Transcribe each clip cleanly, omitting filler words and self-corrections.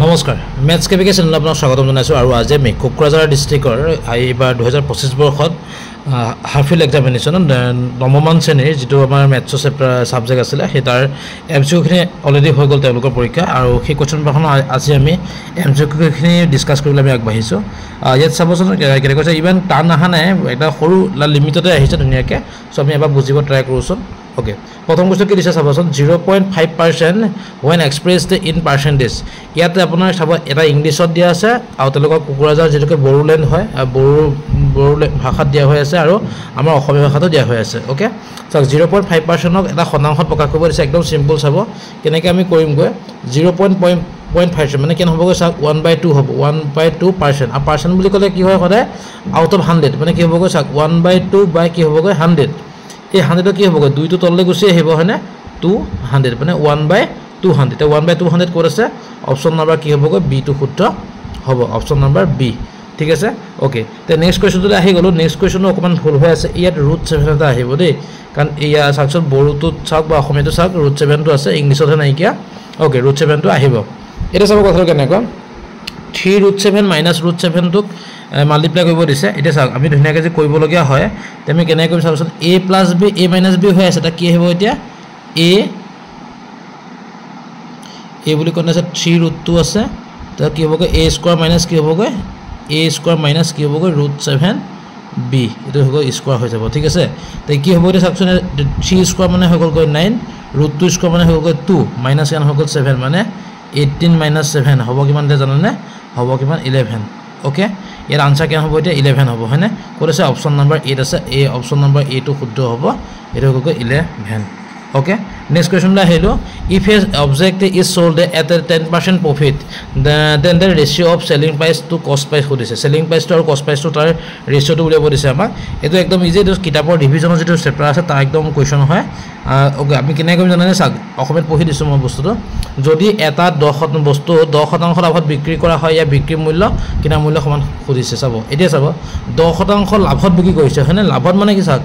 নমস্কাৰ মেথছ কেবিকে চেনেলত আপোনাক স্বাগতম জনাইছোঁ আৰু আজি আমি কোকৰাঝাৰ ডিষ্ট্ৰিক্টৰ এইবাৰ 2025 বৰ্ষত হাফিল এক্সামিনেশ্যন নৱমান শ্ৰেণীৰ যিটো আমাৰ মেথছৰ ছাবজেক্ট আছিলে সেই তাৰ এমচিকিউখিনি অলৰেডি হৈ গ'ল তেওঁলোকৰ পৰীক্ষা আৰু সেই কুৱেশ্যন পেপাৰখন আজি আমি এমচিকিউখিনি ডিছকাছ কৰিবলৈ আমি আগবাঢ়িছোঁ ইয়াত চাবচোন কেনেকৈ কৈছে ইমান টান অহা নাই এটা সৰু লিমিটতে আহিছে ধুনীয়াকৈ চ' আমি এবাৰ বুজিব ট্ৰাই কৰোঁচোন Okay. প্ৰথম question কি দিছে চাবচোন 0.5% when expressed in percentage ইয়াতে আপোনাৰ চাব এটা ইংলিছত দিয়া আছে আৰু তেওঁলোকৰ কোকৰাঝাৰ যেটোকে বড়োলেণ্ড হয় বড়ো ভাষাত দিয়া হৈ আছে আৰু আমাৰ অসমীয়া ভাষাতো দিয়া হৈ আছে ওকে সো 0.5% ক এটা শতাংশত প্ৰকাশ কৰিব দিছে একদম সিম্পল চাব কেনেকৈ আমি কৰিম গৈ 0.5 মানে কেন হ'বগৈ চাক 1/2 হ'ব 1/2% আৰু পাৰ্চেন্ট বুলি ক'লে কি হয় সদায় আউট অফ 100 মানে কি হ'বগৈ চাক 1/2 বাই কি হ'বগৈ 100 এই 100 কি হ'বগৈ 2 টো তললৈ গুচি আহিব হয়নে 200 মানে 1/200 তে 1/200 ক'ত আছে অপচন নম্বৰ কি হ'বগৈ বি টো শুদ্ধ হ'ব অপচন নম্বৰ বি ঠিক আছে ওকে তে নেক্সট কোৱেশ্যনটো আহি গ'লো নেক্সট কোৱেশ্যনটো অকমান ভুল হৈ আছে ইয়াত √7 এটা আহিব দেই কাৰণ এয়া চাকচোন বড়োটো চাক বা অসমীয়াটো চাক √7 টো আছে ইংলিছতহে নাইকিয়া ওকে √7 টো আহিব এটা চাব কথাটো কেনেকৈ 3√7 - √7 টোক মাল্টিপ্লাই কৰিব দিছে এটা চাওক আমি ধুনীয়াকৈ যে কৰিবলগীয়া হয় তে আমি কেনেকৈ কৰিম চাওকচোন a + b a - b হৈ আছে তা কি আহিব এতিয়া a বুলি কোন আছে 3√2 আছে তা কি হ'বগৈ a² - কি হ'বগৈ a² - কি হ'বগৈ √7b এটো হ'ব স্কয়াৰ হৈ যাব ঠিক আছে তে কি হ'ব এটা চাওকচোন 3² মানে হৈ গ'ল 9 √2² মানে হৈ গ'ল 2 মাইনাস ইয়ান হৈ গ'ল 7 মানে 18 - 7 হ'ব কিমান দে জানানে হ'ব কিমান 11 ওকে ইয়াৰ আনসাৰ কেন হ'ব এতিয়া 11 হ'ব হয়নে ক'ত আছে অপচন নম্বৰ 8 আছে এ অপচন নম্বৰ এ টো শুদ্ধ হ'ব এটো হ'ব 11 okay next question la hello if a object is sold at a 10% profit then the ratio of selling price to cost price hodise selling price to or cost price to tar ratio to uliabo dise amak eto ekdom easy to kitapor division jeto chapter ase ta ekdom question hoy okay ami kene kom janane sag okomet pohi disu mo bostu to jodi eta 10 bostu 10% লাভত বিক্ৰী কৰা হয় या বিক্ৰী মূল্য কিনা মূল্য সমান hodise sabo etia sabo 10% লাভত বিক্ৰী কৰিছে হয়নে লাভত মানে কি সাক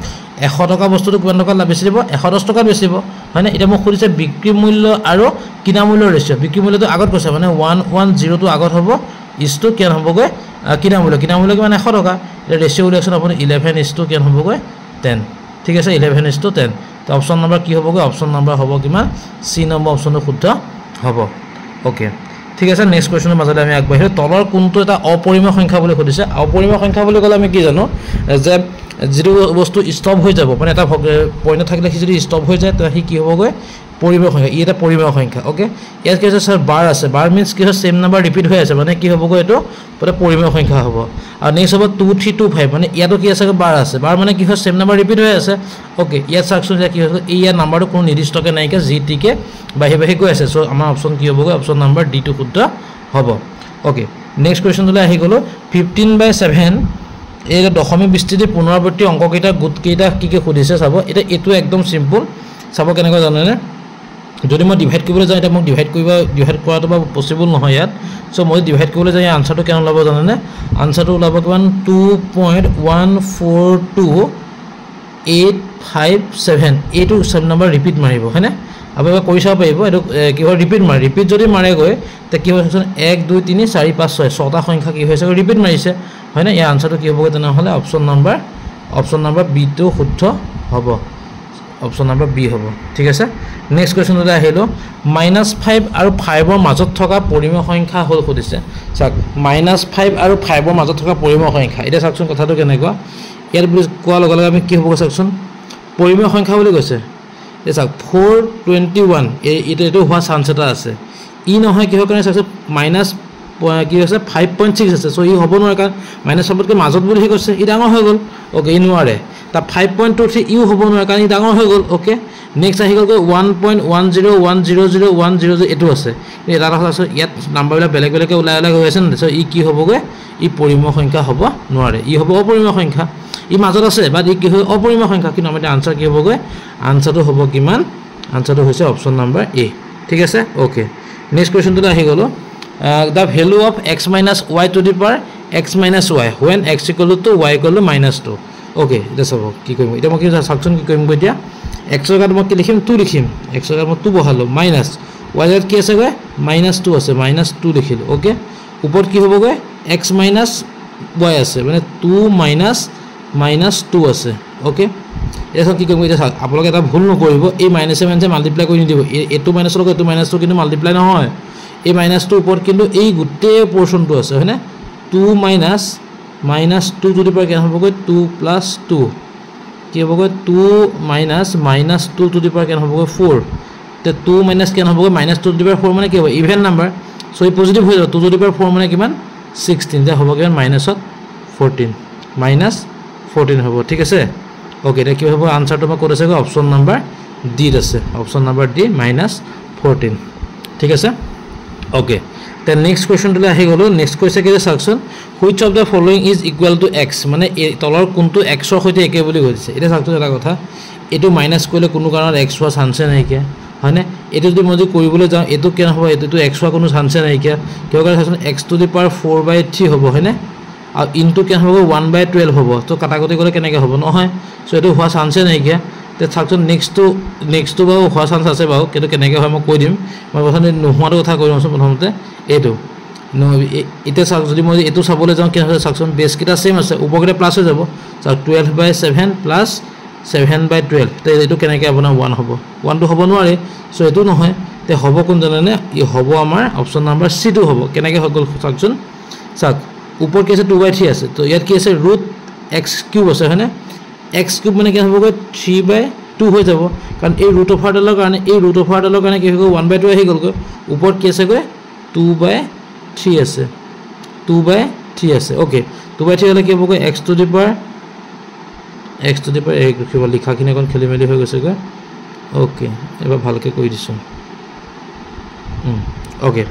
100 টকা বস্তুটো কিমান টকা লাভ বেচিব 110 টকা বেচিব হয়নে এটা মোক খুলিছে বিক্ৰী মূল্য আৰু কিনা মূল্য ৰেশিও বিক্ৰী মূল্যটো আগত কৈছে মানে 110 টো আগত হ'ব ইছটো কেন হ'বগৈ কিনা মূল্য কিমান 100 টকা এটা ৰেশিও উলিয়াকচোন আপুনি 11 ইছটো কেন হ'বগৈ 10 ঠিক আছে 11 ইছটো 10 তো অপচন নম্বৰ কি হ'বগৈ অপচন নম্বৰ হ'ব কিমান সি নম্বৰ অপচনটো শুদ্ধ হ'ব ওকে ঠিক আছে নেক্সট কোৱেশ্যনৰ মাজতে আমি আগবাঢ়িলো তলৰ কোনটো এটা অপৰিমেয় সংখ্যা বুলি কৈছে অপৰিমেয় সংখ্যা বুলি ক'লে আমি কি জানো যে যেটো বস্তু ষ্টপ হৈ যাব মানে এটা পইণ্ট থাকিলে যদি ষ্টপ হৈ যায় তে কি হ'বগৈ পৰিমেয় সংখ্যা ই এটা পৰিমেয় সংখ্যা ওকে ইয়াত কি আছে স্যাৰ বাৰ আছে বাৰ মিন্স কি হয় সেম নাম্বাৰ ৰিপিট হৈ আছে মানে কি হ'বগৈ এটো পুৰা পৰিমেয় সংখ্যা হ'ব আৰু নেক্সট হ'ব 2325 মানে ইয়াতো কি আছে বাৰ আছে বাৰ মানে কি হয় সেম নাম্বাৰ ৰিপিট হৈ আছে ওকে ইয়াত চাকচোন যে কি হয় এই নাম্বাৰটো কোনো নিৰ্দিষ্টকে নাইকে জিটিকে বাহি গৈ আছে সো আমাৰ অপচন কি হ'বগৈ অপচন নাম্বাৰ ডি টো শুদ্ধ হ'ব ওকে নেক্সট কোৱেশ্যনলৈ আহি গলো 15/7 এই দশমিক বিস্তৃতি পুনৰাবৃত্তি অংককেইটা গুটকেইটা কি কি খুদিছে চাব এটা এটো একদম সিম্পল চাব কেনেকৈ জানেনে যদি মই ডিভাইড কৰিবলৈ যাওঁ এটা মোক ডিভাইড কৰাটো বা পসিবল নহয় ইয়াত সো মই ডিভাইড কৰিবলৈ যাই আনসাৰটো কেন ওলাব জানেনে আনসাৰটো ওলাব কিমান 2.142857 এইটো সব নম্বৰ ৰিপিট মাৰিব হয়নে আপোনালোকে কৰি চাব পাৰিব এটো কি হয় ৰিপিট যদি মাৰে গৈ তে কি হয় 1 2 3 4 5 6 ছটা সংখ্যা কি হৈছে ৰিপিট মাৰিছে হয়নে এই আনসাৰটো কি হ'বগৈ তেনে হলে অপচন নম্বৰ বি টো শুদ্ধ হ'ব অপচন নম্বৰ বি হ'ব ঠিক আছে নেক্সট কোৱেশ্যনলৈ আহিলো -5 আৰু 5 ৰ মাজত থকা পৰিমেয় সংখ্যা হল খুদিছে চাক -5 আৰু 5 ৰ মাজত থকা পৰিমেয় সংখ্যা এটা চাকচোন কথাটো কেনেকুৱা ইয়াৰ বুলি কোৱা লগে লগে আমি কি হ'ব চাকচোন পৰিমেয় সংখ্যা বুলি কৈছে এই চাক 421 এইটো হোৱা চান্স এটা আছে ই নহয় কিহৰ কাৰণে চাকচোন মাইনাস কি আছে 5.6 আছে সো ই হ'ব নোৱাৰে কাৰণ মাইনাস সবতকৈ মাজত বুলি কৈছে ই ডাঙৰ হৈ গ'ল ওকে ই নোৱাৰে তা 5.23 ইউ হ'ব নোৱাৰে কাৰণ ই ডাঙৰ হৈ গ'ল ওকে নেক্সট আহি গ'ল 1.1010010 এটো আছে এটা কথা আছে ইয়াত নাম্বাৰবিলাক বেলেগ ওলাই গৈ আছে সো ই কি হ'বগৈ ই পৰিমেয় সংখ্যা হ'ব নোৱাৰে ই হ'ব অপৰিমেয় সংখ্যা ই মাজত আছে বাট ই কি হয় অপৰিমেয় সংখ্যা কিন্তু আমাৰ আনসাৰ কি হ'বগৈ আনসাৰটো হ'ব কিমান আনসাৰটো হৈছে অপচন নম্বৰ এ ঠিক আছে ওকে নেক্সট কোৱেশ্যনটো আহি গ'লো the value of x minus y to the power x minus y when x equal to y equal to -2 okay that's all কি কৰিম এটা মই কি সাকচন কি কৰিম গৈ দিয়া x ৰ কাট মই কি লিখিম 2 লিখিম x ৰ কাট মই 2 বহালো মাইনাস y জেগাত কি আছে গৈ -2 আছে -2 লিখিলো ওকে ওপৰত কি হ'ব গৈ x - y আছে মানে 2 - -2 আছে ওকে এটা কি কৰিম এটা আপোনালোকে এটা ভুল নকৰিব এই -7 মাল্টিপ্লাই কৰি নিদিব এটো মাইনাস লগত এটো -2 কিন্তু মাল্টিপ্লাই নহয় এই -2 ওপৰত কিন্তু এই গুটে পোৰশনটো আছে হয়নে 2 - -2 টু দি পাৱাৰ কেন হ'ব গৈ 2 + 2 কি হ'ব গৈ 2 - -2 টু দি পাৱাৰ কেন হ'ব গৈ 4 তে 2 - কেন হ'ব গৈ -2 টু দি পাৱাৰ 4 মানে কি হ'ব ইভেন নাম্বাৰ সো এই পজিটিভ হৈ যাব 2 টু দি পাৱাৰ 4 মানে কিমান 16 তে হ'ব কিমান -14 হ'ব ঠিক আছে ওকে এটা কি হ'ব আনসাৰটো মই ক'ত আছে গৈ অপচন নাম্বাৰ ডি আছে অপচন নাম্বাৰ ডি -14 ঠিক আছে ওকে তে নেক্সট কোৱেশ্চনটো আহি গলো নেক্সট কোৱেশ্চন কি চাওকচোন which of the following is equal to x মানে তলৰ কোনটো x ৰ সৈতে একে বুলি কৈছে এটা চাওকচোন এটা কথা এটো মাইনাস কৰিলে কোনো কাৰণত x হোৱা চান্সে নাই কি হয়নে এটো যদি মই কৰিবলৈ যাওঁ এটো কেন হ'ব এটো x হোৱা কোনো চান্সে নাই কি কিয় কাৰণ চাওকচোন x টু দি পাৱাৰ 4/3 হ'ব হয়নে আৰু ইনটু কেন হ'ব 1/12 হ'ব তো কাটাকটি কৰিলে কেনেকৈ হ'ব নহয় সো এটো হোৱা চান্সে নাই কি তে চাওকচোন নেক্সটটো বাৰু হোৱা চান্স আছে বাৰু কিন্তু কেনেকৈ হয় মই কৈ দিম মই প্ৰথমতে নোহোৱাটো কথা কৈ দিমচোন প্ৰথমতে এইটো এটা চাওক যদি মই এটো চাবলৈ যাওঁ কি হয় চাওকচোন বেস কিটা সেম আছে উপৰতে প্লাস হৈ যাব চাওক 12/7 প্লাস 7/12 তে এটো কেনেকৈ আপোনাৰ 1 হ'ব 1 টো হ'ব নোৱাৰে সো এটো নহয় তে হ'ব কোন জানেনে ই হ'ব আমাৰ অপচন নাম্বাৰ c টো হ'ব কেনেকৈ হৈ গল চাওকচোন চাওক উপৰ কি আছে 2/3 আছে তো ইয়াত কি আছে √x³ আছে হয়নে x³ মানে কি হ'ব গৈ 3/2 হৈ যাব কাৰণ এই √ডালৰ কাৰণে কি হৈ গ'ল 1/2 আহি গ'ল গৈ উপৰত কি আছে গৈ 2/3 আছে 2/3 আছে ওকে 2/3 হলে কি হ'ব গৈ x টু দি পাৱাৰ এই কিবা লিখাখিনি কোন খেলি মেলি হৈ গৈছে গৈ ওকে এবাৰ ভালকৈ কৈ দিছো ওকে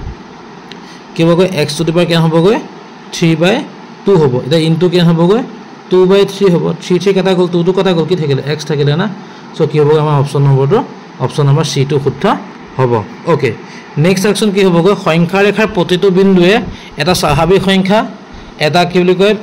কি হ'ব গৈ x টু দি পাৱাৰ কেন হ'ব গৈ 3/2 হ'ব এটা ইনটু কেন হ'ব গৈ 2/3 হ'ব 3 কাটা গ'ল 2 কাটা গ'ল কি থাকিলে x থাকিলে না সো কি হ'ব আমাৰ অপচন নম্বৰ c টো শুদ্ধ হ'ব ওকে নেক্সট সেকশন কি হ'ব গৈ সংখ্যা ৰেখাৰ প্ৰতিটো বিন্দুৱে এটা স্বাভাৱিক সংখ্যা এটা কি বুলি কয়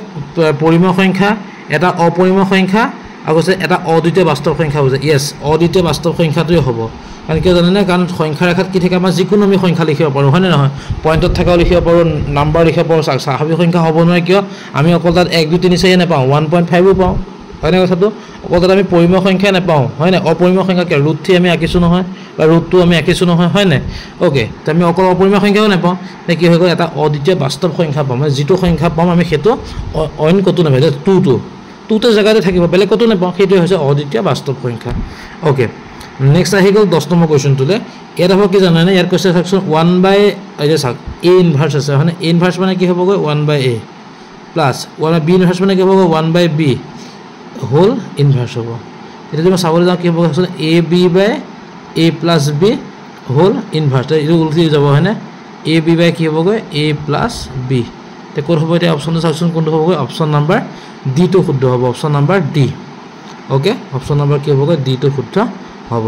পৰিমেয় সংখ্যা এটা অপৰিমেয় সংখ্যা আৰু এটা অদ্বিতীয় বাস্তৱ সংখ্যা হৈছে ইয়েস অদ্বিতীয় বাস্তৱ সংখ্যাটোই হ'ব কাৰণ কি জানেনে কাৰণ সংখ্যা ৰেখাত কি থাকে আমাৰ যিকোনো আমি সংখ্যা লিখিব পাৰো হয় নে নহয় পইণ্টত থাকাও লিখিব পাৰো নাম্বাৰ লিখিব পাৰো স্বাভাৱিক সংখ্যা হ'ব নোৱাৰে কিয় আমি অকল তাত 1 2 3 4 নাপাওঁ 1.5 পাওঁ হয় না কথাটো অকল তাত আমি পৰিমেয় সংখ্যা নাপাওঁ হয় না অপৰিমেয় সংখ্যা কি √3 আমি আঁকিছো নহয় বা √2 আমি আঁকিছো নহয় হয় না ওকে তো আমি অকল অপৰিমেয় সংখ্যাও নাপাওঁ তে কি হৈ গ'ল এটা অদ্বিতীয় বাস্তৱ সংখ্যা পাম মানে যিটো সংখ্যা পাম আমি সেইটো অইন কতো নাপায় 2 টো জায়গাতে থাকিব বেলেগ কতো নাপাওঁ সেইটো হৈছে অদ্বিতীয় বাস্তৱ সংখ্যা ওকে নেক্সট আহি গ'ল 10 নম্বৰ কোৱেশ্চনটোলে ইয়াত হ'ব কি জানেনে ইয়াৰ কোৱেশ্চন সেকশন 1/a ইনভাৰ্স আছে মানে a ইনভাৰ্স মানে কি হ'ব গৈ 1/a প্লাস 1/b ইনভাৰ্স মানে কি হ'ব গৈ 1/b হোল ইনভাৰ্স হ'ব এটা যদি মই চাবলৈ যাওঁ কি হ'ব সেকশন ab/a + b হোল ইনভাৰ্স এটা উল্টি যাব হয়নে ab/ কি হ'ব গৈ a + b তে কোন হ'ব এটা অপচনটো চাওকচোন কোনটো হ'ব গৈ অপচন নাম্বাৰ ডি টো শুদ্ধ হ'ব option number D okay option number কি হ'ব গৈ ডি টো শুদ্ধ হ'ব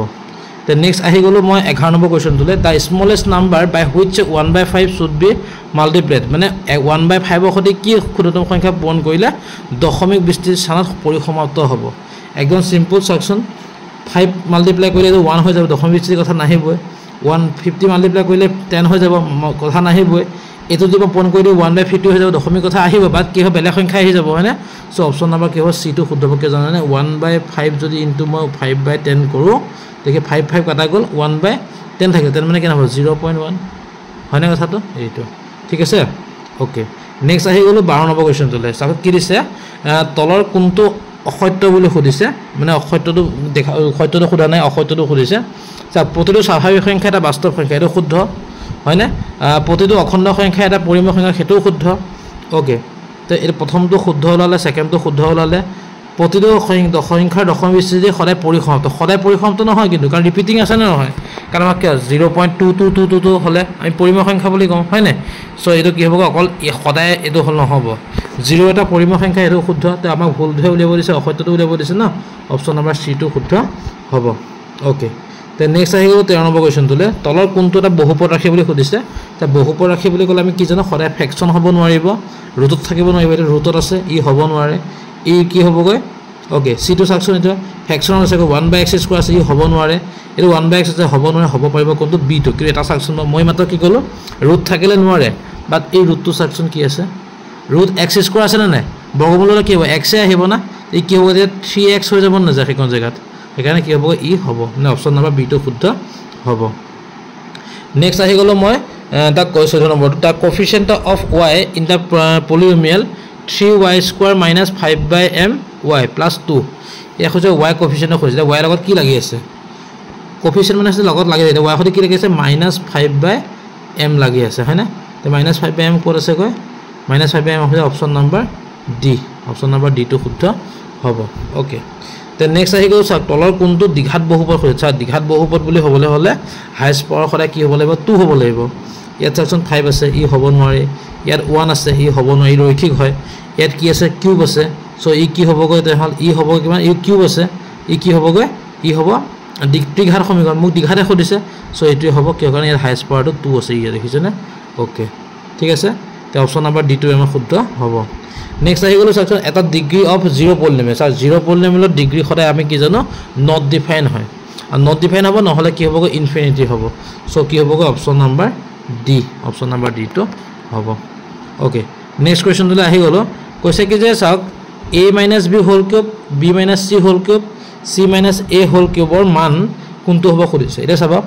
তে নেক্সট আহি গলো মই 11 নম্বৰ কোৱেশ্চনটোলে the smallest number by which 1/5 should be multiplied মানে 1/5 ৰ সৈতে কি ক্ষুদ্ৰতম সংখ্যা পূৰণ কৰিলে দশমিক বিস্তৃত স্থানত পৰিসমাপ্ত হ'ব একদম সিম্পল চাওকচোন 5 মাল্টিপ্লাই কৰিলে 1 হৈ যাব দশমিক বিস্তৃতিৰ কথা নাহিবই 150 মাল্টিপ্লাই কৰিলে 10 হৈ যাব কথা নাহিবই এটো যদি পূৰণ কৰি দিও 1/50 হৈ যাব দশমিক কথা আহিব বাট কি হ'ব বেলেগ সংখ্যা আহি যাব হয়নে সো অপচন নাম্বাৰ কি হ'ব c টো শুদ্ধ হ'ব কি জানেনে 1/5 যদি ইনটু মই 5/10 কৰো দেখি 5 কাটা গ'ল 1/10 থাকে তেন মানে কেন হ'ব 0.1 হয়নে কথাটো এইটো ঠিক আছে ওকে নেক্সট আহি গ'ল 12 নম্বৰ কোৱেশ্চনটোলে চাওক কি দিছে তলৰ কোনটো অসত্য বুলি সুধিছে মানে অসত্যটো দেখা সত্যটো খুদা নাই অসত্যটো সুধিছে চাওক প্ৰতিটো স্বাভাৱিক সংখ্যা এটা বাস্তৱ সংখ্যা এটা শুদ্ধ হয়নে প্ৰতিটো অখণ্ড সংখ্যা এটা পৰিমেয় সংখ্যা হেতু শুদ্ধ ওকে তো এই প্ৰথমটো শুদ্ধ ওলালে সেকেন্ডটো শুদ্ধ ওলালে প্ৰতিটো সংখ্যাৰ দশমিক বিস্তৃতি সদায় পৰিসমাপ্ত নহয় কিন্তু কাৰণ ৰিপিটিং আছে না নহয় কাৰণ আমাক 0.2222 হলে আমি পৰিমেয় সংখ্যা বুলি কওঁ হয় না সো এটো কি হ'ব অকল সদায় এটো হল নহব 0 এটা পৰিমেয় সংখ্যা এটো শুদ্ধ তো আমাক ভুল ধৰে উলিয়াব দিছে অসত্যটো উলিয়াব দিছে না অপচন নাম্বাৰ c টো শুদ্ধ হ'ব ওকে তে নেক্সট আহি গ'ল 13 নম্বৰ কোৱেশ্চনটোলে তলৰ কোনটো এটা বহুপদ ৰাশি বুলি সুধিছে তে বহুপদ ৰাশি বুলি ক'লে আমি কি জানো সদায় ফ্ৰেকশন হ'ব নোৱাৰিব ৰুটত থাকিব নোৱাৰিব এটা ৰুটত আছে ই হ'ব নোৱাৰে ই কি হ'ব গৈ ওকে সিটো চাকচোন এটা ফ্ৰেকচনৰ আছে 1/x² আছে ই হ'ব নোৱাৰে এটো 1/x আছে হ'ব নোৱাৰে হ'ব পাৰিব কোনটো b টো কিন্তু এটা চাকচোন মই মাত্ৰ কি কলো ৰুট থাকিলে নোৱাৰে বাট এই ৰুটটো চাকচোন কি আছে ৰুট x² আছে না নাই বৰ্গমূললৈ কি হ'ব x এ আহিব না এই কি হ'ব যে 3x হৈ যাব না যায় কোন জায়গাত সেইকাৰণে কি হ'ব ই হ'ব মানে অপচন নম্বৰ b টো শুদ্ধ হ'ব নেক্সট আহি গলো মই তা কৈছো নম্বৰ তা coefficient of y in the polynomial 3y² - 5/my + 2 এই হৈছে y কোএফিচিয়েন্ট হৈছে y লগত কি লাগি আছে কোএফিচিয়েন্ট মানে আছে লগত লাগি আছে y হতে কি লাগি আছে -5/m লাগি আছে হয় না তে -5/m কোৰ আছে কয় -5/m হৈছে option number D option number D টো শুদ্ধ হ'ব ওকে তে নেক্সট আহি গল চাওক তলৰ কোনটো দ্বিঘাত বহুপদ হৈছে চাওক দ্বিঘাত বহুপদ বুলি হ'বলৈ হলে হাইয়েস্ট পাৱাৰ সদায় কি হ'ব লাগিব 2 হ'ব লাগিব ইয়াত চাওকচোন 5 আছে ই হ'ব নোৱাৰে ইয়াত 1 আছে ই হ'ব নোৱাৰি ৰৈখিক হয় ইয়াত কি আছে কিউব আছে সো ই কি হ'বগৈ তেহল ই হ'ব কিমান ই কিউব আছে ই কি হ'বগৈ ই হ'ব দ্বিঘাত সমীকৰণ মোক দ্বিঘাতে খুদিছে সো এটোই হ'ব কিয় কাৰণ ইয়াত হাইয়েস্ট পাৱাৰটো 2 আছে ইয়াত দেখিছে না ওকে ঠিক আছে তে অপচন নম্বৰ ডি টো আমাৰ শুদ্ধ হ'ব নেক্সট আহি গলো চাওকচোন এটা ডিগ্ৰী অফ 0 পলিনোমিয়াল চাওক 0 পলিনোমিয়ালৰ ডিগ্ৰী সদায় আমি কি জানো নট ডিফাইন হয় আৰু নট ডিফাইন হ'ব নহলে কি হ'বগৈ ইনফিনিটি হ'ব সো কি হ'বগৈ option number D option number D টো হ'ব ওকে নেক্সট কোৱেশ্চনলৈ আহি গলো কৈছে কি যে চাওক a - b whole cube b - c whole cube c - a whole কিউবৰ মান কোনটো হ'ব খুদিছে এটা চাবা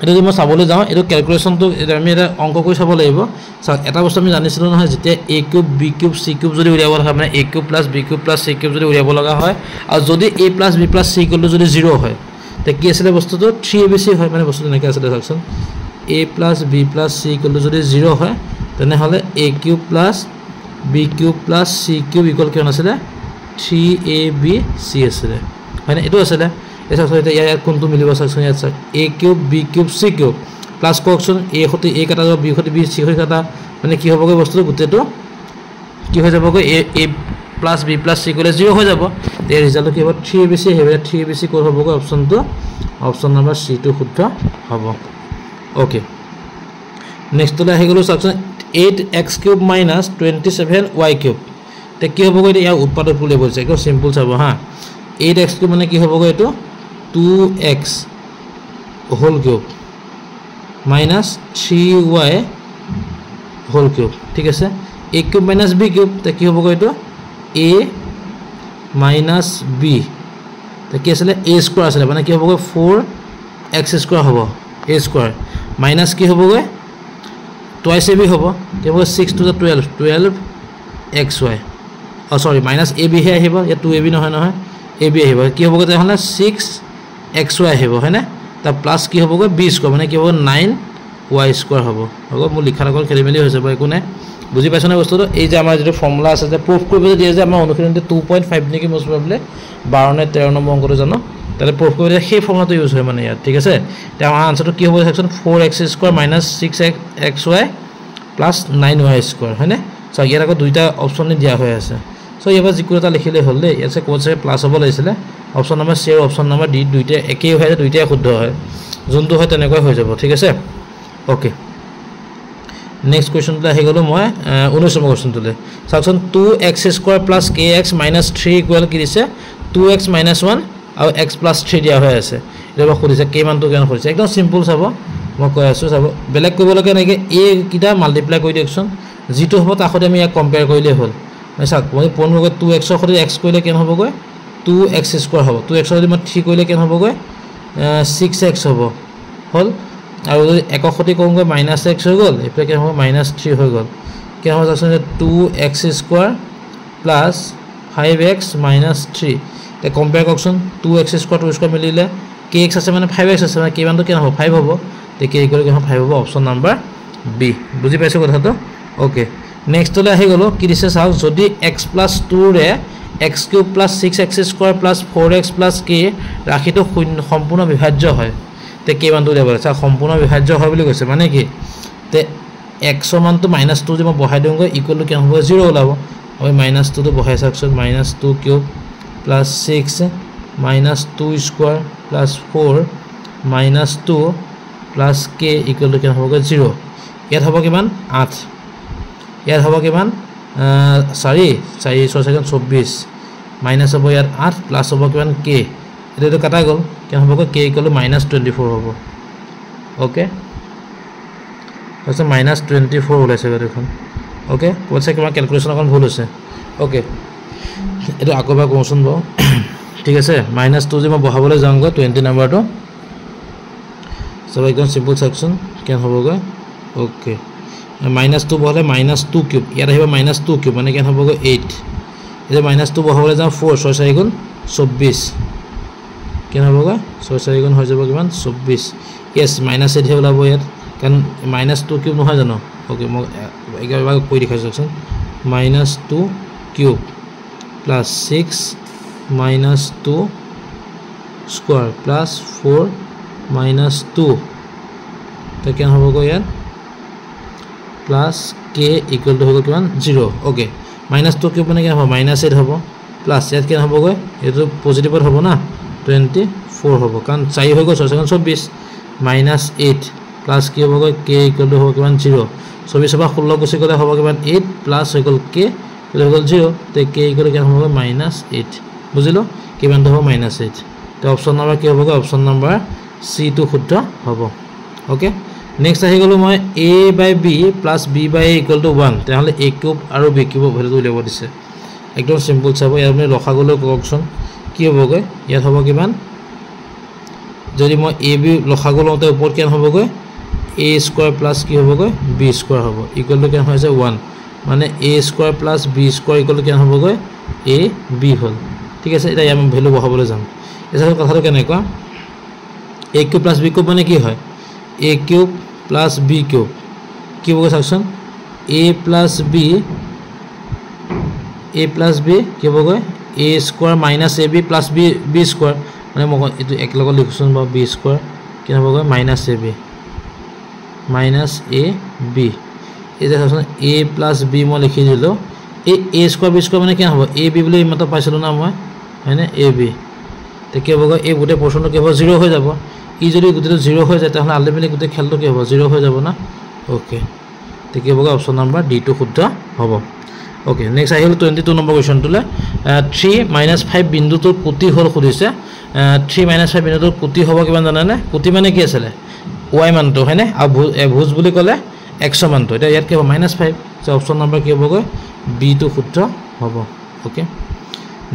এটা যদি মই চাবলৈ যাওঁ এটো ক্যালকুলেশনটো আমি এটা অংক কৰি চাব লাগিব চাওক এটা বস্তু আমি জানিছিলো নহয় যেতিয়া a cube b cube c cube যদি উলিয়াব হয় মানে a cube + b cube + c cube যদি উলিয়াব লগা হয় আৰু যদি a + b + c যদি 0 হয় তে কি আছিল বস্তুটো 3abc হয় মানে বস্তুটো নেকি আছে চাওকচোন a + b + c যদি 0 হয় তেনে হলে a cube + b cube + c cube = কিমান আছিল 3abc আছিল মানে এটো আছিল এটা সৈতে ইয়াত কোনটো মিলিব চাওকচোন ইয়াত চাওক a cube b cube c cube plus কোকচোন a হতে a কাটা যাব b হতে b c হতে কাটা মানে কি হ'বগৈ বস্তুটো গুটেটো কি হৈ যাবগৈ a + b + c কলে 0 হৈ যাব এই ৰিজাল্ট কি হ'ব 3abc হেবে 3abc কোড হ'বগৈ অপচনটো অপচন নম্বৰ c টো শুদ্ধ হ'ব ওকে নেক্সট লৈ আহি গলো চাওকচোন 8x³ - 27y³ তে কি হ'বগৈ ইয়াৰ উৎপাদক বুলি বলছে একদম সিম্পল চাব হা 8x³ মানে কি হ'বগৈ এটো 2x whole cube - 3y whole cube ঠিক আছে a³ - b³ তে কি হ'বগৈ এটো a - b তে কি আছে a² আছে মানে কি হ'বগৈ 4x² হ'ব a² মাইনাস কি হ'বগৈ twice ab হ'ব কি হ'ব 6 to the 12xy সৰি -ab হে আহিব ইয়া 2ab নহয় নহয় ab আহিব কি হ'বগৈ তেহলে 6xy আহিব হয়নে তা প্লাস কি হ'বগৈ b² মানে কি হ'ব 9y² হ'ব হ'ব মই লিখাৰ আগত খেলিমেলি হৈছে বা একো নাই বুজি পাইছনে বস্তুটো এই যে আমাৰ যেটো ফৰ্মুলা আছে যে প্ৰুফ কৰিব দিয়ে যে আমাৰ অনুশীলনতে 2.5 নেকি মোস্ট প্ৰবলি 12 নে 13 নম্বৰ অংকটো জানো তাহলে প্ৰুফ কৰি সেই ফৰ্মুলাটো ইউজ হয় মানে ইয়াত ঠিক আছে তে আমাৰ আনসাৰটো কি হ'ব সেকশন 4x² - 6xy + 9y² হয়নে সো ইয়াৰ আগত দুইটা অপচন দিয়া হৈ আছে সো ইয়াৰ যিকোনো এটা লিখিলে হ'ল দে ইয়াছে কোছে প্লাস হ'ব লাগিছিল অপচন নম্বৰ c আৰু অপচন নম্বৰ d দুইটা একেই হয় দুইটাই শুদ্ধ হয় যোনটো হয় তেনেকৈ হৈ যাব ঠিক আছে ওকে নেক্সট কোৱেশ্চনটো আহি গলো মই 19 নম্বৰ কোৱেশ্চনটোলে চাওকচোন 2x² + kx - 3 = কি দিছে 2x - 1 আৰু x + 3 দিয়া হৈ আছে এটা খুদিছে k মানটো কেন খুদিছে একদম সিম্পল চাব মই কৈ আছো চাব বেলেগ কৰিব লাগে নেকি a কিটা মাল্টিপ্লাই কৰি দিয়কচোন যেটো হ'ব তাখতে আমি ইয়াক কম্পেয়াৰ কৰিলে হ'ল মই চাওক মই 15 2x সৈতে x কৰিলে কেন হ'বগৈ 2x² হ'ব 2x যদি মই 3 কৰিলে কেন হ'বগৈ 6x হ'ব হ'ল আৰু যদি একক সৈতে কৰোঁগৈ -x হৈ গ'ল এফালে কেন হ'ব -3 হৈ গ'ল কেন হ'ব চাওকচোন 2x² + 5x - 3 তে কম্পেয়াৰ কৰকচোন 2x² 2x² মিলিলে kx আছে মানে 5x আছে মানে k মানটো কেন হ'ব 5 হ'ব তে k = কেন 5 হ'ব অপচন নম্বৰ বি বুজি পাইছো কথাটো ওকে নেক্সট লৈ আহি গলো কি দিছে চাওক যদি x + 2 ৰে x³ + 6x² + 4x + k ৰাখিটো সম্পূৰ্ণ বিভাজ্য হয় তে k মানটো দিব আছে সম্পূৰ্ণ বিভাজ্য হয় বুলি কৈছে মানে কি তে x মানটো -2 যদি মই বহাই দিওঁগৈ ইকুৱেল কেন হ'ব 0 ওলাব আমি -2 টো বহাই চাওকচোন -2³ + 6 -2² + 4 -2 + k = কেন হ'ব 0 ইয়াত হ'ব কিমান 8 ইয়াত হ'ব কিমান 4 4 6 24 মাইনাছ হ'ব ইয়াত 8 প্লাছ হ'ব কিমান k এটো কাটা গ'ল কেন হ'ব k -24 হ'ব ওকে তাৰপিছত -24 ওলাইছে দেখোন ওকে কৈছে কিমান ক্যালকুলেশন অকন ভুল হৈছে ওকে এটো আকবা কোনছন ব ঠিক আছে -2 যে মই বহাবলৈ যাওঁগৈ 20 নম্বৰটো সব একদম সিম্পল সেকশন কেন হ'বগৈ ওকে -2 বহালে -2 কিউব ইয়াত আহিব -2 কিউব মানে কেন হ'বগৈ 8 এটা -2 বহাবলৈ যাওঁ 4 6 4 গুণ 24 কেন হ'বগৈ 6 4 গুণ হৈ যাব কিমান 24 yes -8 হে ওলাব ইয়াত কাৰণ -2 কিউব নহয় জানো ওকে মই এবাৰ কৈ দেখাইছো section -2 cube plus 6 minus 2 square plus 4 minus 2 तो क्या होगा यार plus k equal to होगा किमान 0 ओके minus 2 क्यों बने क्या होगा minus 8 होगा plus यार क्या होगा ये तो पॉजिटिव पर होगा ना 24 होगा कारण चाहिए होगा 24 minus 8 plus क्या होगा k equal to होगा किमान 0 24 सब 16 को से क्या होगा किमान 8 plus equal k equal 0 तो k equal क्या होगा -8 বুঝিলো কিমান হ'ব -8 তো অপচন নম্বৰ কি হ'ব অপচন নম্বৰ সি টু শুদ্ধ হ'ব ওকে নেক্সট আহি গলো মই a by b plus b by a equal to 1 তেহলে a cube আৰু b কিউব ভ্যালু উলিয়াব দিছে একদম সিম্পল চাব ইয়াত আপুনি লখাগলৈ ককচোন কি হ'বগৈ ইয়াত হ'ব কিমান যদি মই a b লখাগলতে ওপৰত কেন হ'বগৈ a স্কয়াৰ প্লাস কি হ'বগৈ b স্কয়াৰ হ'ব ইকুৱেল টু কেন হৈছে 1 মানে a square plus b square equal to কেন হ'বগৈ a b হ'ল ঠিক আছে এটা আমি ভ্যালু বহাবলৈ যাম এসব কথাটো কেনেকুৱা a cube plus b cube মানে কি হয় a cube plus b cube কি হ'ব সেকশন a প্লাস b কি হ'ব a square minus ab plus b square মানে মই এটো এক লগত লিখছন বা b স্কয়াৰ কি হ'ব মাইনাস ab মাইনাস ab এটা সেকশন a প্লাস b মই লিখি দিলো a স্কয়াৰ b স্কয়াৰ মানে কি হ'ব ab বুলি মত পাইছিলো না মই হয়নে ab তে কি হ'ব এই গুটে পোৰচনটো কি হ'ব 0 হৈ যাব ই যদি গুটেটো 0 হৈ যায় তাহলে আলটিমেটলি গুটে খেলটো কি হ'ব 0 হৈ যাব না ওকে তে কি হ'ব অপচন নম্বৰ ডি টু শুদ্ধ হ'ব ওকে নেক্সট আহিল 22 নম্বৰ কোৱেশ্চনটোলে 3 - 5 বিন্দুটোৰ কোটি হল খুদিছে 3 - 5 বিন্দুটোৰ কোটি হ'ব কিমান জানানে কোটি মানে কি আছিল y মানটো হয়নে আৰু ভুজ বুলি ক'লে x মানটো এটা ইয়াত কি হ'ব -5 সো অপচন নম্বৰ কি হ'ব বি টু শুদ্ধ হ'ব ওকে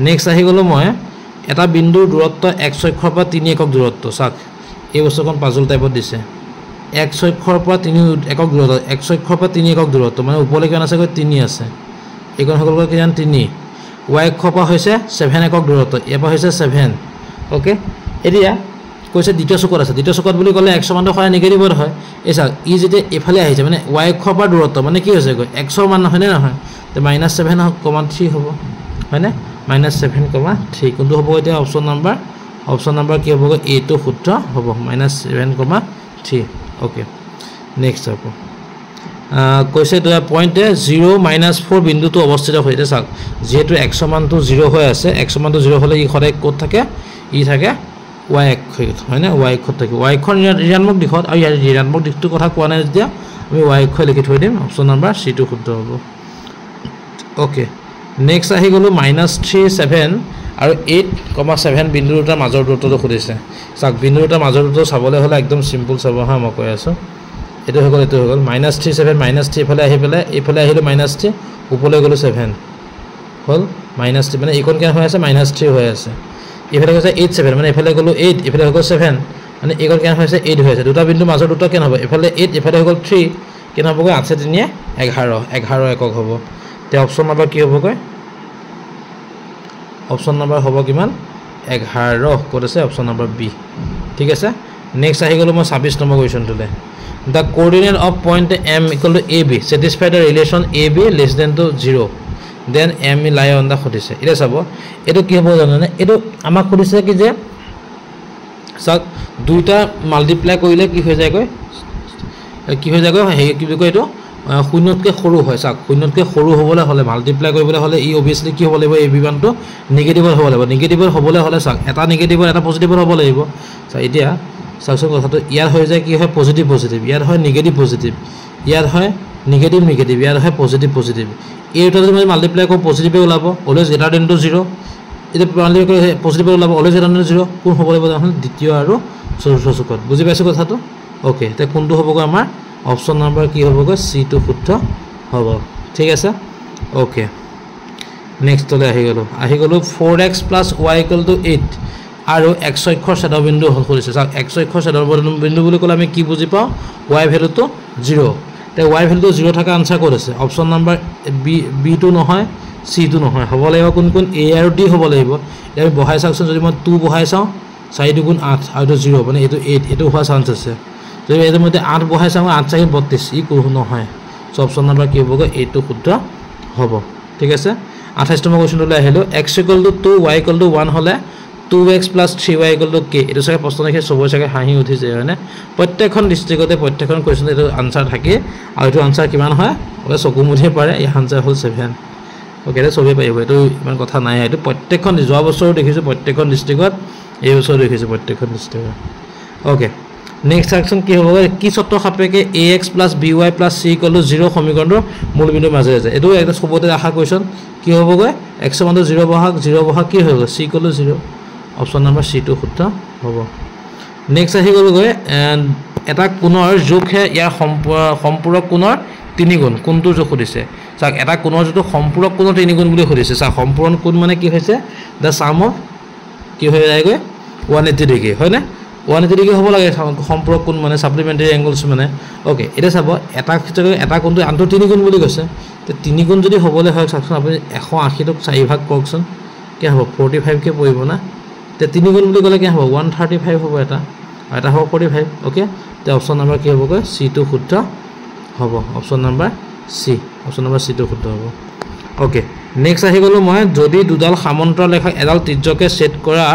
নেক্সট আহি গলো মই এটা বিন্দুৰ দূৰত্ব x অক্ষৰ পৰা 3 একক দূৰত্ব চাক এই বস্তুখন পাজল টাইপত দিছে x অক্ষৰ পৰা 3 একক দূৰত্ব x অক্ষৰ পৰা 3 একক দূৰত্ব মানে ওপৰলৈ কিমান আছে 3 আছে এইখন হল কিমান 3 y অক্ষৰ পৰা হৈছে 7 একক দূৰত্ব এ পৰা হৈছে 7 ওকে এতিয়া কৈছে দ্বিতীয় চকত আছে দ্বিতীয় চকত বুলি ক'লে x মানটো হয় নেগেটিভৰ হয় এই চাক ই যেতে এফালে আহিছে মানে y অক্ষৰ পৰা দূৰত্ব মানে কি হৈছে x ৰ মান নহয় নে নহয় তে -7,3 হ'ব হয়নে -7,3 কোনটো হ'ব এতিয়া অপচন নম্বৰ কি হ'ব এ টু শুদ্ধ হ'ব -7,3 ওকে নেক্সট হ'ব কৈছে পইণ্ট 0 - 4 বিন্দুটো অৱস্থিত হৈছে চাওক যেহেতু x মানটো 0 হৈ আছে x মানটো 0 হলে ই সদায় ক'ত থাকে ই থাকে y অক্ষত হয়নে y অক্ষত থাকে y অক্ষৰ ঋণাত্মক দিশত আৰু ইয়াৰ ঋণাত্মক দিশটো কথা কোৱা নাই যেতিয়া আমি y অক্ষ লিখি থৈ দিম অপচন নম্বৰ সি টু শুদ্ধ হ'ব ওকে নেক্সট আহি গলো -3 7 আৰু 8,7 বিন্দু দুটাৰ মাজৰ দূৰত্বটো খুদিছে চাক বিন্দু দুটাৰ মাজৰ দূৰত্ব চাবলৈ হলে একদম সিম্পল চাব হা মই কৈ আছো এটো হৈ গল -3 7 -3 ইফালে আহি পেলে ইফালে আহিলো -3 ওপৰলৈ গলো 7 হল -3 মানে ইকন কেন হৈ আছে -3 হৈ আছে ইফালে গৈছে 8 7 মানে ইফালে গলো 8 ইফালে হৈ গল 7 মানে ইকন কেন হৈছে 8 হৈ আছে দুটা বিন্দু মাজৰ দূৰত্ব কেন হ'ব ইফালে 8 ইফালে হৈ গল 3 কেন হ'ব 8 3 11 একক হ'ব তে অপচন নম্বৰ কি হ'ব অপচন নম্বৰ হ'ব কিমান 11 কোড আছে অপচন নম্বৰ বি ঠিক আছে নেক্সট আহি গলো মই 26 number কোৱেশ্চনটোলে the coordinate of point m equal to ab satisfy the relation ab less than to 0 then m lie on the খুদিছে এটা চাব এটো কি হ'ব জানেনে এটো আমাক খুদিছে কি যে সক দুইটা মাল্টিপ্লাই কৰিলে কি হৈ যায় হে কি কয় এটো শূন্যতকে সৰু হয় চাক শূন্যতকে সৰু হ'বলৈ হলে মাল্টিপ্লাই কৰিবলৈ হলে ই obviously কি হ'ব লাগিব ab মানটো নেগেটিভৰ হ'ব লাগিব নেগেটিভৰ হ'বলৈ হলে চাক এটা নেগেটিভৰ এটা পজিটিভৰ হ'ব লাগিব সো এতিয়া সাকসন কথাটো ইয়াৰ হৈ যায় কি হয় পজিটিভ ইয়াৰ হয় নেগেটিভ ইয়াৰ হয় নেগেটিভ ইয়াৰ হয় পজিটিভ এই দুটা যদি মাল্টিপ্লাই কৰো পজিটিভে ওলাব অলৱেজ গ্ৰেটাৰ দেন টু 0 এটা পজিটিভ ওলাব অলৱেজ গ্ৰেটাৰ দেন 0 কোন হ'ব লাগিব দেখোন দ্বিতীয় আৰু চতুৰ্থ চুকত বুজি পাইছো কথাটো ওকে তে কোনটো হ'বগৈ আমাৰ অপচন নম্বৰ কি হ'বগৈ সি টো শুদ্ধ হ'ব ঠিক আছে ওকে নেক্সট তলে আহি গলো 4x + y = 8 আৰু x অক্ষৰ ছেদবিন্দু হ'ল কৰিছে চাওক x অক্ষৰ ছেদবিন্দু বুলি ক'লে আমি কি বুজি পাওঁ y ভ্যালুটো 0 তে y ভ্যালুটো 0 থকা আনসাৰ ক'ত আছে অপচন নম্বৰ b টো নহয় c টো নহয় হ'ব লাগিব কোন কোন a আৰু d হ'ব লাগিব আমি বহাই চাওকচোন যদি মই 2 বহাই চাওঁ 4 * 8 আৰু 0 মানে এইটো 8 এইটো হোৱা চান্স আছে যদি এর মধ্যে 8 বহাই চাওঁ 8 * 32 ই কোনো নহয় সো অপচন নম্বৰ কি হ'বগৈ এইটো শুদ্ধ হ'ব ঠিক আছে 28 নম্বৰ কোৱেশ্চনলৈ আহিলো x = 2 y = 1 হলে 2x + 3y = k এটো সবে প্ৰশ্ন দেখে সবই সকে হাঁহি উঠিছে হয়নে প্ৰত্যেকখন ডিস্ট্ৰিক্টতে প্ৰত্যেকখন কোৱেশ্চন এটো আনসাৰ থাকে আৰু এটো আনসাৰ কিমান হয় ওলা চকু মুঠে পাৰে এই আনসাৰ হল 7 ওকে এটা সবে পাইব এটো ইমান কথা নাই এটো প্ৰত্যেকখন যোৱা বছৰ দেখিছো প্ৰত্যেকখন ডিস্ট্ৰিক্টত এই বছৰ দেখিছো প্ৰত্যেকখন ডিস্ট্ৰিক্টত ওকে নেক্সট সেকশন কি হ'ব কি চৰ্ত সাপেক্ষে ax + by + c = 0 সমীকৰণৰ মূলবিন্দুৰ মাজে আছে এটো এটা সবতে আশা কোৱেশ্চন কি হ'বগৈ x ৰ মান 0 বহাক কি হ'ব c = 0 অপচন নম্বৰ c টো শুদ্ধ হ'ব নেক্সট আহি গ'লগৈ এটা কোণৰ যোগ হে ইয়াৰ সম্পূৰক কোণৰ 3 গুণ কোনটো যোগ কৰিছে চাওক এটা কোণৰ যোগটো সম্পূৰক কোণৰ 3 গুণ বুলি কৰিছে চাওক সম্পূৰক কোণ মানে কি হৈছে দা সাম অফ কি হৈ যায়গৈ 180 ডিগ্ৰী হয় না 180 ডিগ্ৰী হ'ব লাগে সম্পূৰক কোণ মানে সাপ্লিমেন্টাৰী এংগলছ মানে ওকে এটা চাব এটা কোণটো আনটো 3 গুণ বুলি কৈছে তে 3 গুণ যদি হ'বলে হয় চাওকচোন আপুনি 180 ক 4 ভাগ কৰকচোন কি হ'ব 45 কে পৰিব না তে 3 গুণ বুলি ক'লে কি হ'ব 135 হ'ব এটা হ'ব 45 ওকে তে অপচন নম্বৰ কি হ'বগৈ c টো শুদ্ধ হ'ব অপচন নম্বৰ c টো শুদ্ধ হ'ব ওকে নেক্সট আহি গলো মই যদি দুডাল সমান্তৰাল ৰেখা এডাল ত্ৰিজ্যকে সেট কৰা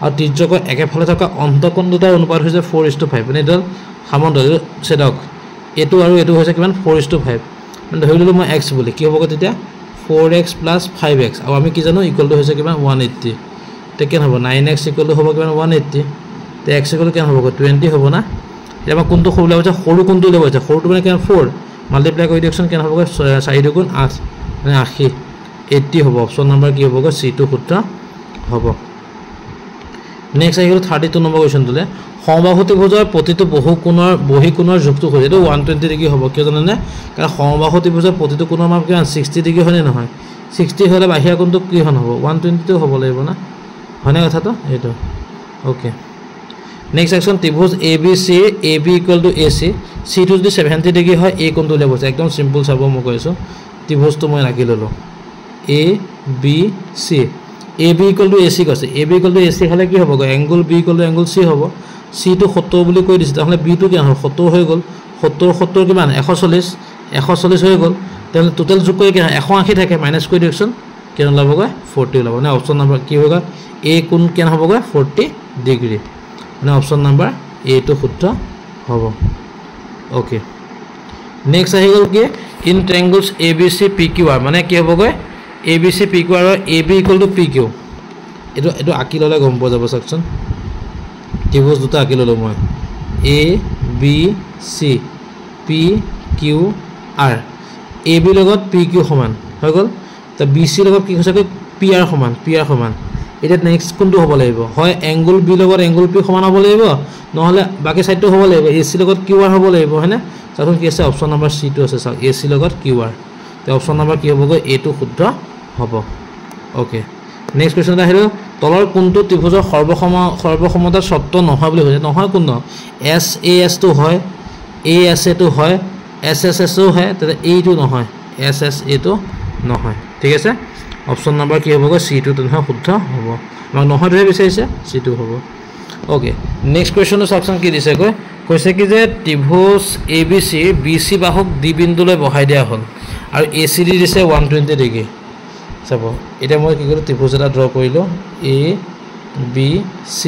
আৰু ত্ৰিজ্যকৰ একেফালে থকা অন্তঃকোণ দুটাৰ অনুপাত হৈছে 4:5 মানে এডাল সমান্তৰাল ছেদক এটো আৰু এটো হৈছে কিমান 4:5 মানে ধৰি ললো মই x বুলি কি হ'বগৈ তেতিয়া 4x + 5x আৰু আমি কি জানো ইকুৱেল টু হৈছে কিমান 180 তে কেন হ'ব 9x ইকুৱেল টু হ'ব কিমান 180 তে x ইকুৱেল কেন হ'ব 20 হ'ব না এটা কোনটো সৰু লব আছে সৰু কোনটো লব আছে সৰুটো মানে কিমান 4 মাল্টিপ্লাই কৰি দিয়কচোন কেন হ'ব 4 * 2 8 মানে 80 80 হ'ব অপচন নম্বৰ কি হ'ব c টো শুদ্ধ হ'ব নেক্সট আহিল 32 নম্বৰ কোৱেশ্চন তুলে সমবাহু ত্ৰিভুজৰ প্ৰতিটো বহি কোণৰ যোগটো হয় এটো 120 ডিগ্ৰী হ'ব কিয় জানেনে কাৰণ সমবাহু ত্ৰিভুজৰ প্ৰতিটো কোণৰ মান কিমান 60 ডিগ্ৰী হয়নে নহয় 60 হলে বাহিৰা কোণটো কি হ'ব 120 টো হ'ব লাগিব না হয়নে কথাটো এইটো ওকে নেক্সট সেকশন ত্ৰিভুজ ABC AB = AC C টো যদি 70 ডিগ্ৰী হয় A কোণটো উলিয়াব আছে একদম সিম্পল চাব মই কৈছো ত্ৰিভুজটো মই ৰাখি ললো ABC AB = AC কৈছে AB = AC হলে কি হ'ব এংগল B = এংগল C হ'ব C টো 70 বুলি কৈ দিছে তাহলে B টো কি হ'ব 70 হৈ গ'ল 70 কিমান 140 হৈ গ'ল তাহলে টোটাল যোগ কৰি কি 180 থাকে মাইনাস কৰি দিয়কচোন কেন লাবগৈ 40 লাব মানে অপচন নম্বৰ কি হ'গা A কোণ কেন হ'বগৈ 40 ডিগ্ৰী মানে অপচন নম্বৰ A টো শুদ্ধ হ'ব ওকে নেক্সট আহি গ'ল কি ইন ট্ৰায়াঙ্গলছ ABC PQR মানে কি হ'বগৈ ABC PQR আৰু AB = PQ এটো আকি ললে গম পোৱা যাব চাওকচোন ত্ৰিভুজ দুটা আকি ললো মই ABC PQR AB লগত PQ সমান হৈ গ'ল তা BC লগত কি হৈছে PR সমান এটা নেক্সট কোনটো হ'ব লাগিব হয় এংগল B লগত এংগল P সমান হ'ব লাগিব নহলে বাকি সাইডটো হ'ব লাগিব AC লগত QR হ'ব লাগিব হয়নে তখন কি আছে অপচন নম্বৰ C টো আছে চাওক AC লগত QR তে অপচন নম্বৰ কি হ'বগৈ A টো শুদ্ধ হ'ব ওকে নেক্সট কোৱেশ্চন আহিলো তলৰ কোনটো ত্ৰিভুজৰ সৰ্বসমতাৰ শর্ত নহয় বুলি কৈছে নহয় কোন SAS টো হয় ASA টো হয় SSS টো হয় তে A টো নহয় SSA টো নহয় ঠিক আছে অপচন নম্বৰ কি হ'বগৈ C টো তেনেহ শুদ্ধ হ'ব আমাক নহয় ধৰে বিচাৰিছে C টো হ'ব ওকে নেক্সট কোৱেশ্চন অপচন কি দিছে কৈছে কি যে ত্ৰিভুজ ABC BC বাহুক D বিন্দুলৈ বহাই দিয়া হ'ল আৰু ACD দিছে 120 ডিগ্ৰী চাব এটা মই কি কৰিলো ত্ৰিভুজ এটা ড্ৰ কৰিলো ABC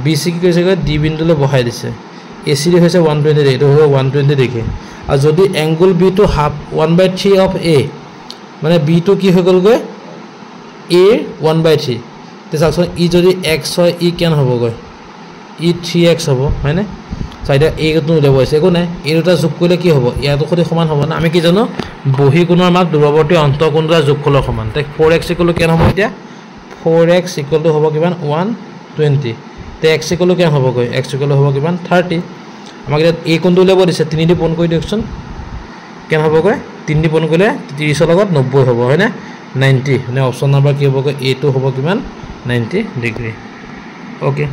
BC কি কৈছে D বিন্দুলৈ বহাই দিছে ACD হৈছে 120 ডিগ্ৰী এটো হ'ব 120 ডিগ্ৰী আৰু যদি এংগল B টো হাফ 1/3 অফ A মানে B টো কি হৈ গ'লগৈ A 1/3 তে চাওকচোন ই যদি x হয় ই কেন হ'বগৈ ই 3x হ'ব হয়নে সাইডে A টো উলিয়াব আছে একো নাই এই দুটা যোগ কৰিলে কি হ'ব ইয়াটো সৈতে সমান হ'ব না আমি কি জানো বহি কোণৰ মান দূৰৱৰ্তী অন্তঃকোণ দুটা যোগফলৰ সমান তে 4x কেন হ'ব এতিয়া 4x ইকুৱেল টু হ'ব কিমান 120 তে x ইকুৱেল কিমান হ'বগৈ x ইকুৱেল হ'ব কিমান 30 আমাক এতিয়া a কোনটো উলিয়াব দিছে 3 দি পূৰণ কৰি দিয়কচোন কেন হ'বগৈ 3 দি পূৰণ কৰিলে 30 ৰ লগত 90 হ'ব হয়নে 90 মানে অপচন নাম্বাৰ কি হ'বগৈ a টো হ'ব কিমান 90 ডিগ্ৰী ওকে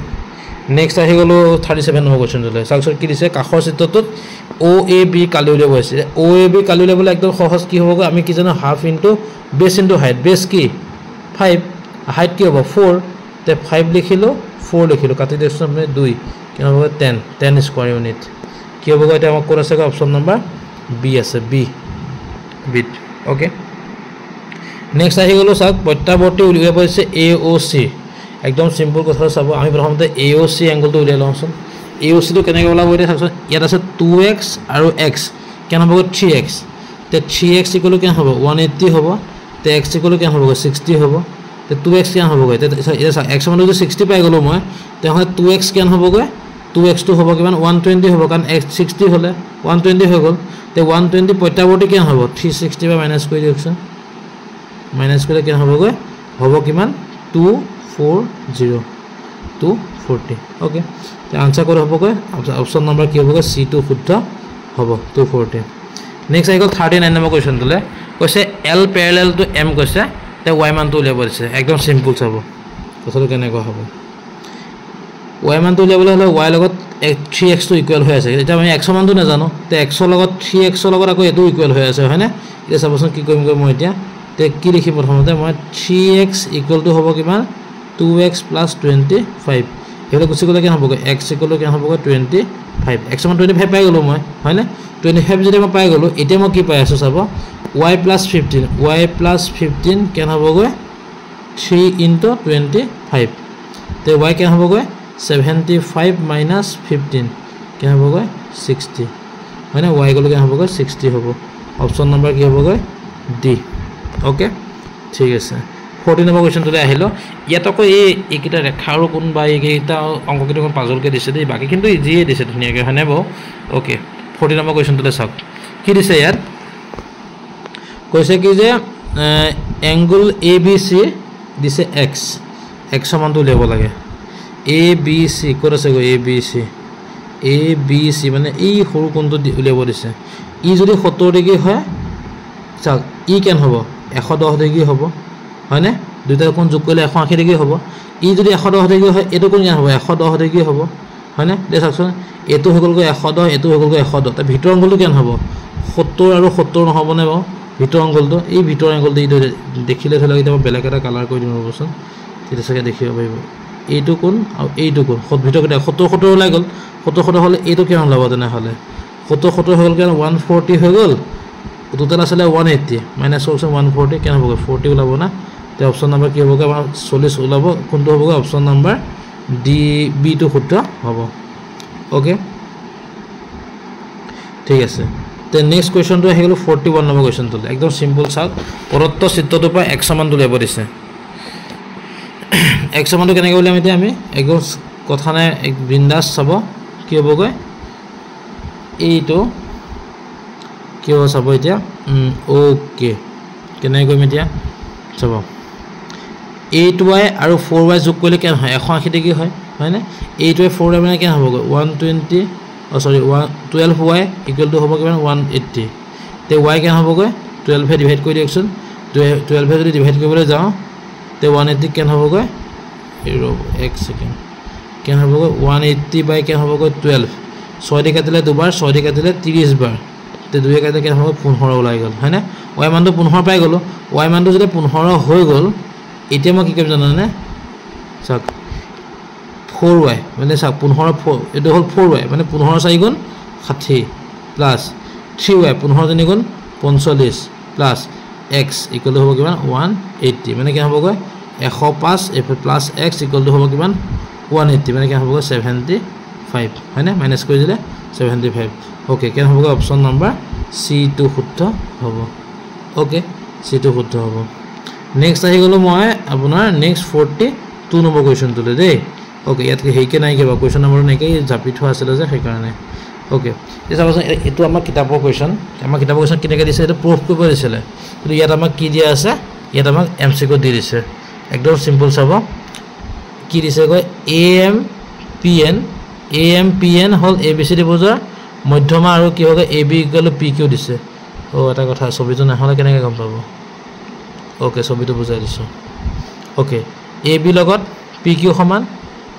নেক্সট আহি গলো 37 নম্বৰ কোৱেশ্চনটোলৈ চাওকচোন কি দিছে কাখৰ চিত্ৰটোত OAB কালি উলিয়াব আছে OAB কালি উলিয়াবলৈ একদম সহজ কি হ'বগৈ আমি কি জানো half into base into height base কি 5 হাইট কি হ'ব 4 তে 5 লিখিলো 4 লিখিলো কাটি দিছো আমি 2 কি হ'ব 10 স্কয়াৰ ইউনিট কি হ'বগৈ এটা আমাক কোন আছে অপচন নম্বৰ বি আছে বি বিট ওকে নেক্সট আহি গলো চাওক প্ৰত্যাৱৰ্তী উলিয়াব আছে AOC একদম সিম্পল কথা চাব আমি প্ৰথমতে AOC এংগলটো উলিয়াই লওঁচোন AOC টো কেনেকৈ ওলাব এতিয়া চাওকচোন ইয়াত আছে 2x আৰু x কেন হ'ব 3x তে 3x ইকুৱেল কেন হ'ব 180 হ'ব তে x ইকুৱেল কেন হ'ব 60 হ'ব তে 2x কেন হ'ব তে এটা x মান যদি 60 পাই গলো মই তেহলে 2x কেন হ'ব 2x টো হ'ব কিমান 120 হ'ব কাৰণ x 60 হলে 120 হৈ গল তে 120 প্ৰত্যাৱৰ্তী কেন হ'ব 360 বা মাইনাস কৰি দিয়কচোন মাইনাস কৰিলে কেন হ'ব কিমান 240 240 ওকে তে आंसर কৰি হ'বগৈ অপচন নম্বৰ কি হ'বগৈ C টো শুদ্ধ হ'ব 240 নেক্সট আইগল 39 নম্বৰ কোৱেশ্চনটোলে কৈছে L প্যাৰেলাল টু M কৈছে তে y মানটো উলিয়াব দিছে একদম সিম্পল চাব কথাটো কেনেকৈ হ'ব y মানটো উলিয়াবলৈ হলে y লগত 3x টো ইকুৱেল হৈ আছে এটা আমি x মানটো নাজানো তে x ৰ লগত 3x ৰ লগত আকৌ এটো ইকুৱেল হৈ আছে হয়নে এটা চাবচোন কি কৰিম মই এতিয়া তে কি লিখি প্ৰথমতে মই 3x ইকুৱেল টু হ'ব কিমান 2x plus 25 এটো গুছি গলে কেন হ'বগৈ x ইকুৱেল কেন হ'বগৈ 25 x মান 25 পাই গলো মই হয়নে 25 যদি মই পাই গলো এতিয়া মই কি পাই আছো চাব y plus 15 কেন হ'বগৈ 3 into 25 তে y কেন হ'বগৈ 75 minus 15 কেন হ'বগৈ 60 হয়নে y গলে কেন হ'বগৈ 60 হ'ব অপচন নম্বৰ কি হ'বগৈ ডি ওকে ঠিক আছে 14 নম্বৰ কোৱেশ্চনটোলৈ আহিলো ইয়াত আকৌ এইকিটা ৰেখা আৰু কোনবা এইকিটা অংককিটা কোন পাজলকে দিছে দেই বাকি কিন্তু ইজিয়ে দিছে ধুনিয়াকে হয়নে বো ওকে 14 নম্বৰ কোৱেশ্চনটোলৈ চাওক কি দিছে ইয়াত কৈছে কি যে এংগল ABC দিছে x সমানটো উলিয়াব লাগে ABC কোন আছে গো ABC মানে এই সৰু কোণটো উলিয়াব দিছে ই যদি 70 ডিগ্ৰী হয় চাওক ই কেন হ'ব 110 ডিগ্ৰী হ'ব হয়নে দুইটা কোণ যোগ কৰিলে 180 ডিগ্ৰী হ'ব ই যদি 110 ডিগ্ৰী হয় এটো কোণ কেন হ'ব 110 ডিগ্ৰী হ'ব হয়নে দেখাকচোন এটো হৈ গল 110 এটো হৈ গল 110 তা ভিতৰ অংগলটো কেন হ'ব 70 আৰু 70 নহব নে বাও ভিতৰ অংগলটো এই ভিতৰ অংগলটো দেখিলে থলে এটা বেলেগ এটা কালাৰ কৰি দিম ৰবচোন তেতিয়া সকে দেখিব পাৰিব এইটো কোণ আৰু এইটো কোণ ভিতৰতে 70 ওলাই গল 70 হলে এইটো কেন ওলাব তেনে হলে 70 হৈ গল কেন 140 হৈ গল টোটাল আসলে 180 মাইনাস করছে 140 কেন হবে 40 ওলাব না তে অপশন নাম্বার কি হবে আমার 40 ওলাব কোনটো হবে অপশন নাম্বার ডি বি টো শুদ্ধ হবে ওকে ঠিক আছে তে নেক্সট কোৱেশ্চন টো আহি গলো 41 নম্বৰ কোৱেশ্চন টো একদম সিম্পল চাওক পৰত্ব চিত্ৰটো পৰা x সমান উলিয়াব দিছে x সমানটো কেনেকৈ উলিয়াম এতিয়া আমি একদম কথা নাই এক বিন্দাস চাব কি হ'বগৈ এইটো কি হ'ব চাব এতিয়া ওকে কেনে কৰিম এতিয়া চাব 8y আৰু 4y যোগ কৰিলে কেন হয় 180 ডিগ্ৰী হয় হয়নে 8y 4y মানে কেন হ'বগৈ 12y ইকুৱেল টু হ'ব কিমান 180 তে y কেন হ'বগৈ 12 এ ডিভাইড কৰি দিয়কচোন 12 এ যদি ডিভাইড কৰিবলৈ যাওঁ তে 180 কেন হ'বগৈ এক সেকেন্ড কেন হ'বগৈ 180 বাই কেন হ'বগৈ 12 6 দি কাটিলে দুবাৰ 6 দি কাটিলে 30 বাৰ তে 2 কাটিলে কেন হ'ব 15 ওলাই গল হয়নে y মানটো 15 পাই গলো y মানটো যদি 15 হৈ গল এতিয়া মই কি কৰিম জানানে চাক 4y মানে চাক 15 এটো হল 4y মানে 15 4 গুণ 60 প্লাস 3y 15 3 গুণ 45 প্লাস x ইকুৱেল হ'ব কিমান 180 মানে কি হ'বগৈ 105 এফ প্লাস x ইকুৱেল হ'ব কিমান 180 মানে কি হ'বগৈ 75 হয়নে মাইনাস কৰি দিলে 75 ওকে কেন হ'বগৈ অপচন নম্বৰ সি টো শুদ্ধ হ'ব ওকে সি টো শুদ্ধ হ'ব নেক্সট আহি গলো মই আপোনাৰ নেক্সট 42 নম্বৰ কোৱেশ্চন তুলে দেই ওকে ইয়াতকে হেইকে নাই কিবা কোৱেশ্চন নম্বৰ নাই কি জাপি থোৱা আছিল যে সেই কাৰণে ওকে এটা চাবচোন এটো আমাৰ কিতাপৰ কোৱেশ্চন কেনেকৈ দিছে এটা প্ৰুফ কৰিব দিছিলে কিন্তু ইয়াত আমাক কি দিয়া আছে ইয়াত আমাক এমসিকিউ দি দিছে একদম সিম্পল চাব কি দিছে কয় AM PN হল ABCD বুজোৱা মধ্যমা আৰু কি হ'ব AB = PQ দিছে ও এটা কথা ছবিটো নহলে কেনেকৈ গম পাব ওকে ছবিটো বুজাই দিছো ওকে AB লগত PQ সমান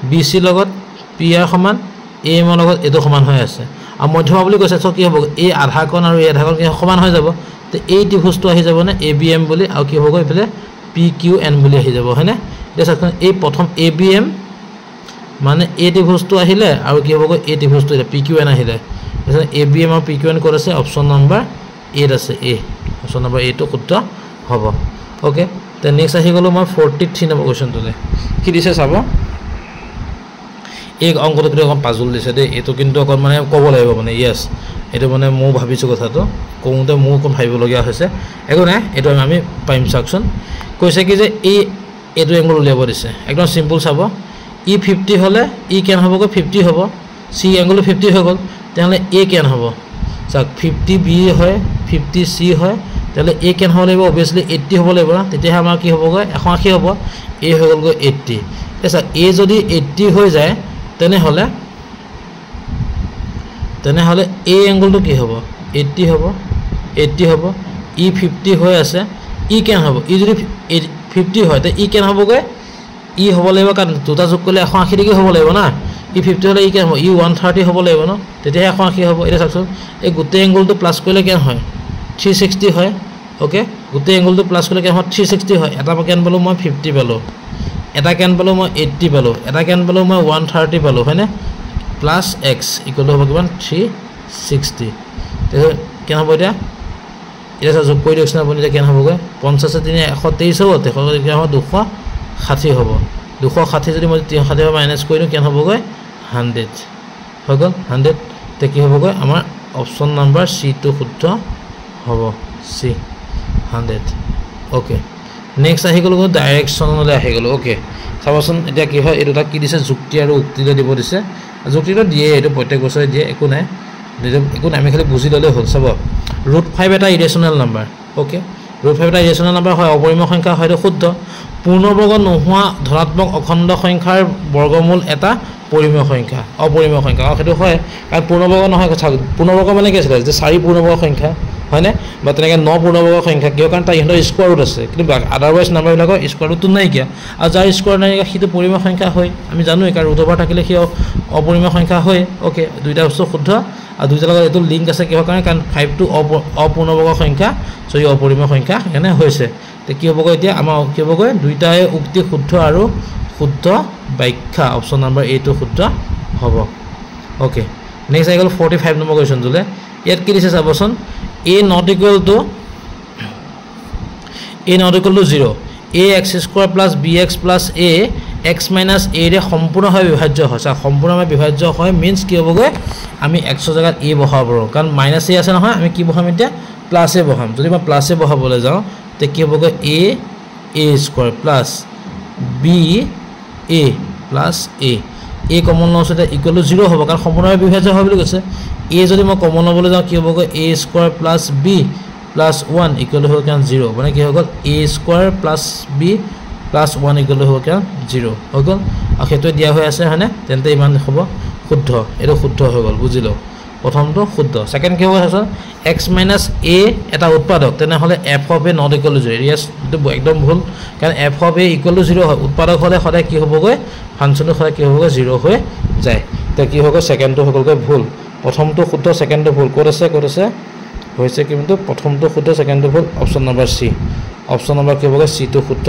BC লগত PR সমান AM লগত এটো সমান হৈ আছে আৰু মধ্যমা বুলি কৈছে তো কি হ'ব এই আধা কোণ আৰু এই আধা কোণ সমান হৈ যাব তে এই ত্ৰিভুজটো আহি যাব না ABM বুলি আৰু কি হ'ব ইফালে PQN বুলি আহি যাব হয়নে এতিয়া চাওক এই প্ৰথম ABM মানে এই ত্ৰিভুজটো আহিলে আৰু কি হ'ব এই ত্ৰিভুজটো PQN আহিলে এছন ABM আৰু PQN ক'ত আছে অপচন নম্বৰ 8 আছে A অপচন নম্বৰ 8 টো শুদ্ধ হ'ব ওকে তে নেক্সট আহি গলো মই 43 নম্বৰ কোৱেশ্চনটোলে কি দিছে চাব এক অংকটো কিন্তু অকণ পাজল দিছে দে এটো কিন্তু অকণ মানে ক'ব লাগিব মানে ইয়েস এটো মানে মই ভাবিছো কথাটো কোনতে মই কোন ভাবিবলগীয়া হৈছে একো নাই এটো আমি পাইম চাকচোন কৈছে কি যে এটো এংগল উলিয়াব দিছে একদম সিম্পল চাব ই 50 হলে ই কেন হ'ব 50 হ'ব সি এংগল 50 হৈ গল তেহলে এ কেন হ'ব চাক 50 বি হয় 50 সি হয় তেহলে এ কেন হ'ব লাগিব obviously 80 হ'ব লাগিব না তেতিয়া আমাৰ কি হ'ব 180 হ'ব এ হৈ গল 80 এসা এ যদি 80 হৈ যায় তেনেহলে এ এংগলটো কি হ'ব 80 হ'ব 80 হ'ব ই 50 হৈ আছে ই কেন হ'ব ই যদি 50 হয় তে ই কেন হ'ব ই হ'ব লাগিব কাৰণ দুটা যোগ কৰিলে 180 ডিগ্ৰী হ'ব লাগিব না ই 50 হলে ই কেন হ'ব ই 130 হ'ব লাগিব ন তেতিয়া 180 হ'ব এটা চাওকচোন এই গোটেই এংগলটো প্লাস কৰিলে কেন হয় 360 হয় ওকে গোটেই এংগলটো প্লাস কৰিলে কেন হয় 360 হয় এটা কেন পালো মই 50 পালো এটা কেন পালো মই 80 পালো এটা কেন পালো মই 130 পালো হয়নে প্লাস x ইকুয়াল হ'ব কিমান 360 তে কেন হ'ব এটা যোগ কৰি দিছনা বনি কেন হ'ব 50 3 123 হ'ব তে কেন হ'ব 260 হ'ব 260 যদি মই 360 মাইনাস কৰি কেন হ'ব 100 হৈ গল 100 তে কি হ'ব আমাৰ অপচন নম্বৰ সি টো শুদ্ধ হ'ব সি 100 ওকে নেক্সট আহি গলো ডাইৰেকশনলে আহি গলো ওকে চাবচোন এটা কি হয় এটা কি দিছে যুক্তি আৰু উক্তিটো দিব দিছে যুক্তিটো দিয়ে এটো প্ৰত্যেক বছৰে দিয়ে একো নাই আমি খালি বুজি ললে হ'ল চাব √5 এটা ইৰেশনাল নাম্বাৰ ওকে √5 এটা ইৰেশনাল নাম্বাৰ হয় অপৰিমেয় সংখ্যা হয়তো শুদ্ধ পূৰ্ণবৰ্গ নোহোৱা ধনাত্মক অখণ্ড সংখ্যাৰ বৰ্গমূল এটা পৰিমেয় সংখ্যা অপৰিমেয় সংখ্যা সেইটো হয় কাৰণ পূৰ্ণবৰ্গ নহয় কথা পূৰ্ণবৰ্গ মানে কি আছে যে 4 পূৰ্ণবৰ্গ সংখ্যা হয়নে বা তেনেকৈ 9 পূৰ্ণবৰ্গ সংখ্যা কিয় কাৰণ তাৰ ইহঁতৰ স্কোয়াৰ ৰুট আছে কিন্তু আদাৰৱাইজ নাম্বাৰ বিলাকৰ স্কোয়াৰ ৰুটটো নাই কিয়া আৰু যাৰ স্কোয়াৰ নাই সেইটো পৰিমেয় সংখ্যা হয় আমি জানো কাৰণ ৰুট ওভাৰ থাকিলে কি অপৰিমেয় সংখ্যা হয় ওকে দুইটা বস্তু শুদ্ধ আৰু দুইটা লগত এটো লিংক আছে কিহৰ কাৰণ 5 টো অপূৰ্ণবৰ্গ সংখ্যা সো ই অপৰিমেয় সংখ্যা এনে হৈছে তে কি হ'ব এতিয়া আমাৰ কি হ'ব দুইটাই উক্তি শুদ্ধ আৰু শুদ্ধ ব্যাখ্যা অপচন নম্বৰ A টো শুদ্ধ হ'ব ওকে নেক্সট আই গল 45 নম্বৰ কোৱেশ্চন জুলে ইয়াত কি দিছে চাবচোন a not equal to 0 ax² + bx + a x - a ৰে সম্পূৰ্ণভাৱে বিভাজ্য হয় সম্পূৰ্ণভাৱে বিভাজ্য হয় মিন্স কি হ'বগৈ আমি x ৰ জায়গাত a বহাব পাৰো কাৰণ -a আছে নহয় আমি কি বহাম এতিয়া +a বহাম যদি মই +a বহাবলৈ যাওঁ তে কি হ'বগৈ a² + b a + a common লওঁতে ইকুৱেল টু 0 হ'ব কাৰণ সম্পূৰ্ণভাৱে বিভাজ্য হয় বুলি কৈছে a যদি মই কমন ল'বলৈ যাওঁ কি হ'ব a² + b + 1 ইকুৱেল টু হ'ব কিমান 0 মানে কি হৈ গ'ল a² + b + 1 ইকুৱেল টু হ'ব কিমান 0 হৈ গ'ল আৰু সেইটো দিয়া হৈ আছে হয়নে তেন্তে ইমান হ'ব শুদ্ধ এটো শুদ্ধ হৈ গ'ল বুজিলো প্ৰথমটো শুদ্ধ সেকেন্ড কি হ'ব আছে x - a এটা উৎপাদক তেনেহলে f of a not equal to 0 yes এটো একদম ভুল কাৰণ f of a equal to 0 হয় উৎপাদক হলে সদায় কি হ'বগৈ ফাংচনটো সদায় কি হ'বগৈ 0 হৈ যায় তে কি হ'ব সেকেন্ডটো হ'লগৈ ভুল প্ৰথমটো শুদ্ধ সেকেন্ডটো ভুল ক'ত আছে হৈছে কিন্তু প্ৰথমটো শুদ্ধ সেকেন্ডটো ভুল option number C option number কি হ'বগৈ C টো শুদ্ধ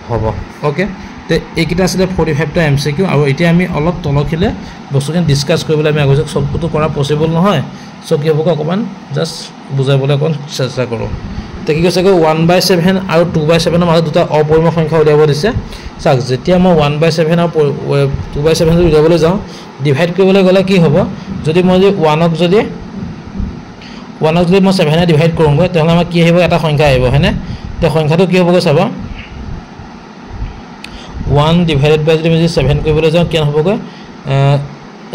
হ'ব ওকে তে এইকিটা আছিল 45 টা MCQ আৰু এতিয়া আমি অলপ তলখিলে বস্তুখিনি ডিসকাস কৰিবলৈ আমি আগতে সবটো কৰা পসিবল নহয় সো কি হ'ব অকমান জাস্ট বুজাবলৈ কোন চেষ্টা কৰো তে কি কৈছে 1/7 আৰু 2/7 ৰ মাজত দুটা অপৰিমেয় সংখ্যা উলিয়াব দিছে চাওক যেতিয়া মই 1/7 আৰু 2/7 উলিয়াবলৈ যাওঁ ডিভাইড কৰিবলৈ গলে কি হ'ব যদি মই 1ক যদি মই 7 এ ডিভাইড কৰোঁগৈ তেহলে আমাৰ কি আহিব এটা সংখ্যা আহিব হয়নে তে সংখ্যাটো কি হ'বগৈ চাবা 1 divided by যদি 7 কৰিবলৈ যাওঁ কি হ'বগৈ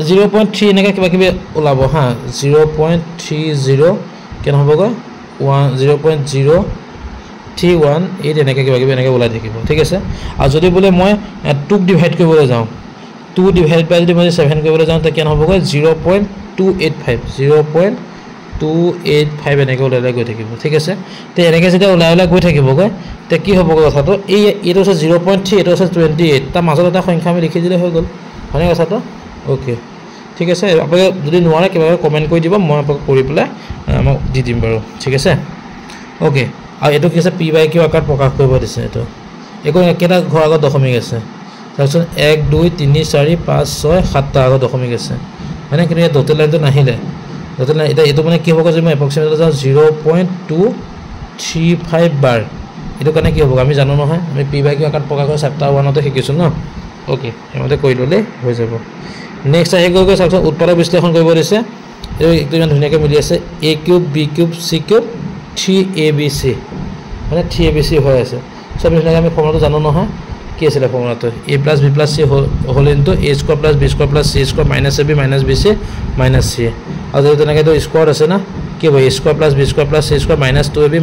0.3 এনেকা কিবা কিবি ওলাব হা 0.30 কেন হ'বগৈ 0.03 318 এনেকৈ কিবা কিবি এনেকৈ ওলাই থাকিব ঠিক আছে আৰু যদি বোলে মই 2 ডিভাইড কৰিবলৈ যাওঁ 2 ডিভাইড বাই যদি মই 7 কৰিবলৈ যাওঁ তেতিয়া নহ'বগৈ 0.285 এনেকৈ ওলাই গৈ থাকিব ঠিক আছে তে এনেকৈ যেতিয়া ওলাই গৈ থাকিবগৈ তে কি হ'বগৈ কথাটো এইটো আছে 0.3 এইটো আছে 28 তাৰ মাজত এটা সংখ্যা আমি লিখি দিলে হৈ গ'ল হয়নে কথাটো ওকে ঠিক আছে আপোনালোকে যদি নোৱাৰে কিবা কমেণ্ট কৰি দিব মই আপোনাক কৰি পেলাই আমাক দি দিম বাৰু ঠিক আছে ওকে আৰু এইটো কি আছে পি বাই কিউ আকাৰত প্ৰকাশ কৰিব দিছে এইটো একো একেটা ঘৰ আগত দশমিক আছে তাৰপিছত 1 2 3 4 5 6 7টা আগত দশমিক আছে মানে কিন্তু এই টোটেল লাইনটো নাহিলে টোটেল লাইন এটা এইটো মানে কি হ'ব যে মই এপ্ৰক্সিমেটলি যাওঁ 0.235 বাৰ এইটো কাৰণে কি হ'ব আমি জানো নহয় আমি পি বাই কিউ আকাৰত প্ৰকাশ কৰা চেপ্টাৰ 1তে শিকিছোঁ ন ওকে এমতে কৰি ল'লে হৈ যাব নেক্সট আহি গৈ চাওকচোন উৎপাদক বিশ্লেষণ কৰিব দিছে এইটো ইমান ধুনীয়াকৈ মিলি আছে a cube b cube c cube 3abc মানে 3abc হৈ আছে সব ধুনীয়াকৈ আমি ফৰ্মুলাটো জানো নহয় কি আছিলে ফৰ্মুলাটো a + b + c whole into a² + b² + c² - ab - bc - c আৰু যদি তেনেকৈ তো স্কোয়াৰ আছে না কি হ'ব a² + b² + c² - 2ab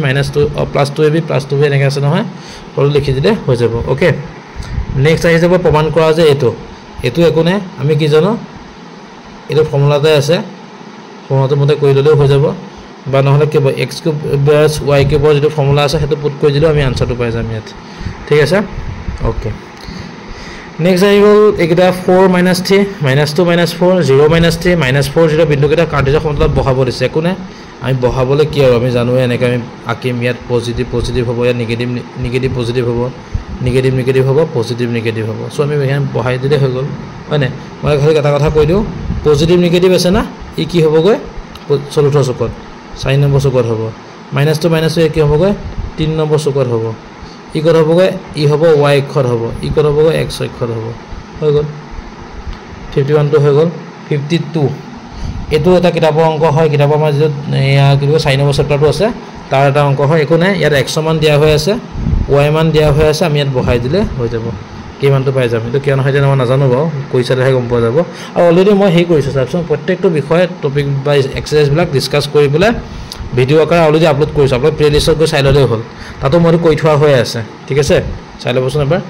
- 2ab + 2b এনেকৈ আছে নহয় সকলো লিখি দিলে হৈ যাব ওকে নেক্সট আহি যাব প্ৰমাণ কৰা যে এইটো একো নাই আমি কি জানো এইটো ফৰ্মুলাতে আছে ফৰ্মুলাটো মতে কৰি ল'লেও হৈ যাব বা নহ'লে কি হ'ব x³ + y³ যেটো ফৰ্মুলা আছে সেইটো পুট কৰি দিলেও আমি আনসাৰটো পাই যাম ইয়াত ঠিক আছে ওকে নেক্সট আহি গ'ল এইকেইটা 4 - 3 -2 - 4 0 - 3 -4 0 বিন্দুকেইটা কাৰ্টেজৰ সমতলত বহাব দিছে একো নাই আমি বহাবলৈ কি আৰু আমি জানোৱে এনেকৈ আমি আঁকিম ইয়াত পজিটিভ হ'ব ইয়াত নিগেটিভ পজিটিভ হ'ব নিগেটিভ হ'ব পজিটিভ হ'ব সো আমি এখান বহাই দিলে হৈ গ'ল হয় নাই মই খালি এটা কথা কৈ দিওঁ পজিটিভ নিগেটিভ আছে না ই কি হ'বগৈ চতুৰ্থ চুকত 4 নম্বৰ চুকত হ'ব -2 কি হ'বগৈ 3 নম্বৰ চুকত হ'ব ই ক'ত হ'বগৈ ই হ'ব y অক্ষত হ'ব ই ক'ত হ'বগৈ x অক্ষত হ'ব হৈ গ'ল 51 টো হৈ গ'ল 52 এইটো এটা কিতাপৰ অংক হয় কিতাপৰ আমাৰ যিটো এয়া কি কয় 4 নম্বৰ চেপ্টাৰটো আছে তাৰ এটা অংক হয় একো নাই ইয়াত x মান দিয়া হৈ আছে y মান দিয়া হৈ আছে আমি ইয়াত বহাই দিলে হৈ যাব কিমানটো পাই যাম এইটো কিয় নহয় যে মই নাজানো বাৰু কৈছালেহে গম পোৱা যাব আৰু অলৰেডি মই হেৰি কৰিছোঁ চাওকচোন প্ৰত্যেকটো বিষয়ে টপিক বা এক্সাৰচাইজবিলাক ডিছকাছ কৰি পেলাই ভিডিঅ' আকাৰে অলৰেডি আপলোড কৰিছোঁ আপোনালোকে প্লেলিষ্টত গৈ চাই ল'লেই হ'ল তাতো মইতো কৈ থোৱা হৈ আছে ঠিক আছে চাই ল'বচোন এবাৰ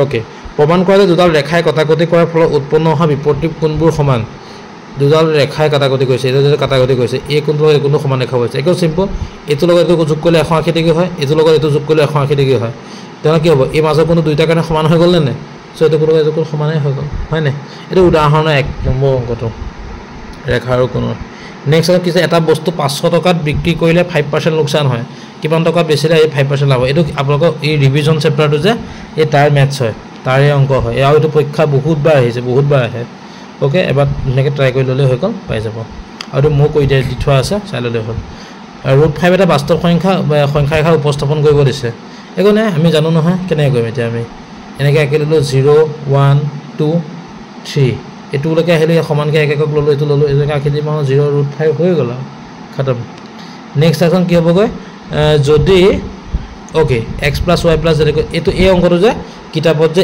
ওকে প্ৰমাণ কৰা যে দুডাল ৰেখাই কটাকটি কৰাৰ ফলত উৎপন্ন হোৱা বিপৰীত কোণবোৰ সমান দুডাল ৰেখাই কাটাকটি কৰিছে এইটো যে কাটাকটি কৰিছে এই কোণটো এই কোণটো সমান ৰেখা হৈছে একদম সিম্পল এইটো লগত এইটো যোগ কৰিলে 180 ডিগ্ৰী হয় এইটো লগত এইটো যোগ কৰিলে 180 ডিগ্ৰী হয় তেনে কি হ'ব এই মাজৰ কোণটো দুইটা কাৰণে সমান হৈ গ'ল নে সো এইটো কোণ এইটো কোণ সমানেই হৈ গ'ল হয় নে এইটো উদাহৰণৰ 1 নম্বৰ অংকটো ৰেখা আৰু কোণৰ নেক্সট কি আছে এটা বস্তু 500 টকাত বিক্ৰী কৰিলে 5% লোকসান হয় কিমান টকা বেচিলে এই 5% লাভ এইটো আপোনালোকৰ এই ৰিভিজন চেপ্টাৰটো যে এই তাৰ মেথছ হয় তাৰে অংক হয় আৰু এইটো পৰীক্ষা বহুতবাৰ আহিছে বহুতবাৰ আহে ওকে এবাৰ ধুনীয়াকৈ ট্ৰাই কৰি ল'লে হৈ গ'ল পাই যাব আৰু মোক কৈ দি থোৱা আছে চাই ল'লে হ'ল √5 এটা বাস্তৱ সংখ্যা ৰেখা উপস্থাপন কৰিব দিছে একো নাই আমি জানো নহয় কেনেকৈ কৰিম এতিয়া আমি এনেকৈ আঁকি ল'লোঁ 0 1 2 3 এইটোলৈকে আহিলে সমানকৈ এক একক ল'লোঁ এইটো ল'লোঁ এইটোকে আঁকি দিম আৰু 0√5 হৈ গ'ল আৰু খতম নেক্সট এখন কি হ'বগৈ যদি ওকে x + y + যেনেকৈ এইটো এই অংকটো যে কিতাপত যে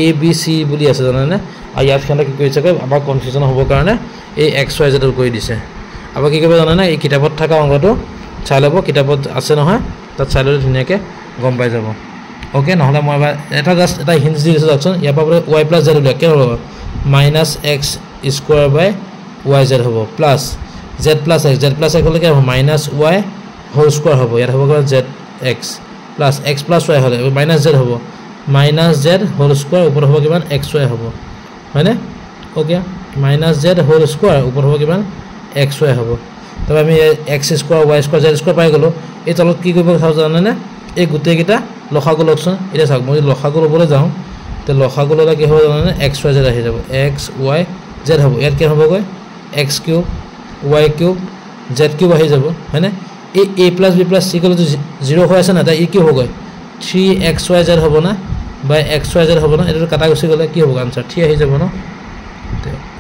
a b c বুলি আছে জানেনে আৰু ইয়াত খানে কি কৰিছে আমাৰ কনফিউজন হ'বৰ কাৰণে এই x y z কৰি দিছে আৰু কি কৰিব জানেনে এই কিতাপত থকা অংকটো চাই ল'ব কিতাপত আছে নহয় তাত চাই ল'লে ধুনীয়াকৈ গম পাই যাব ওকে নহ'লে মই এবাৰ এটা জাষ্ট এটা হিণ্টছ দি দিছোঁ চাওকচোন ইয়াৰ পৰা y + z উলিয়াওক কি হ'ব -x² / yz হ'ব প্লাছ z + x হ'লে কি হ'ব -y হোল স্কোয়াৰ হ'ব ইয়াত হ'ব zx প্লাছ x + y হ'লে -z হ'ব -z হোল স্কোয়াৰ ওপৰত হ'ব কিমান xy হ'ব হয়নে ওকে -z হোল স্কোয়াৰ ওপৰত হ'ব কিমান xy হ'ব তবে আমি x² y² z² পাই গ'লো এই তলত কি কৰিব চাওঁ জানেনে এই গোটেইকেইটা লসাগু লওকচোন এতিয়া চাওক মই লসাগু ল'বলৈ যাওঁ তে লসাগু ল'লে কি হ'ব জানেনে xy z আহি যাব x y z হ'ব ইয়াত কি হ'বগৈ x³ y³ z³ আহি যাব হয়নে এই a + b + c কলে 0 হৈ আছে না তা ই কি হ'বগৈ 3xyz হ'ব না বা xyz হ'ব না এটা কাটা গুচি গ'লে কি হ'ব আনসাৰ 3 আহি যাব ন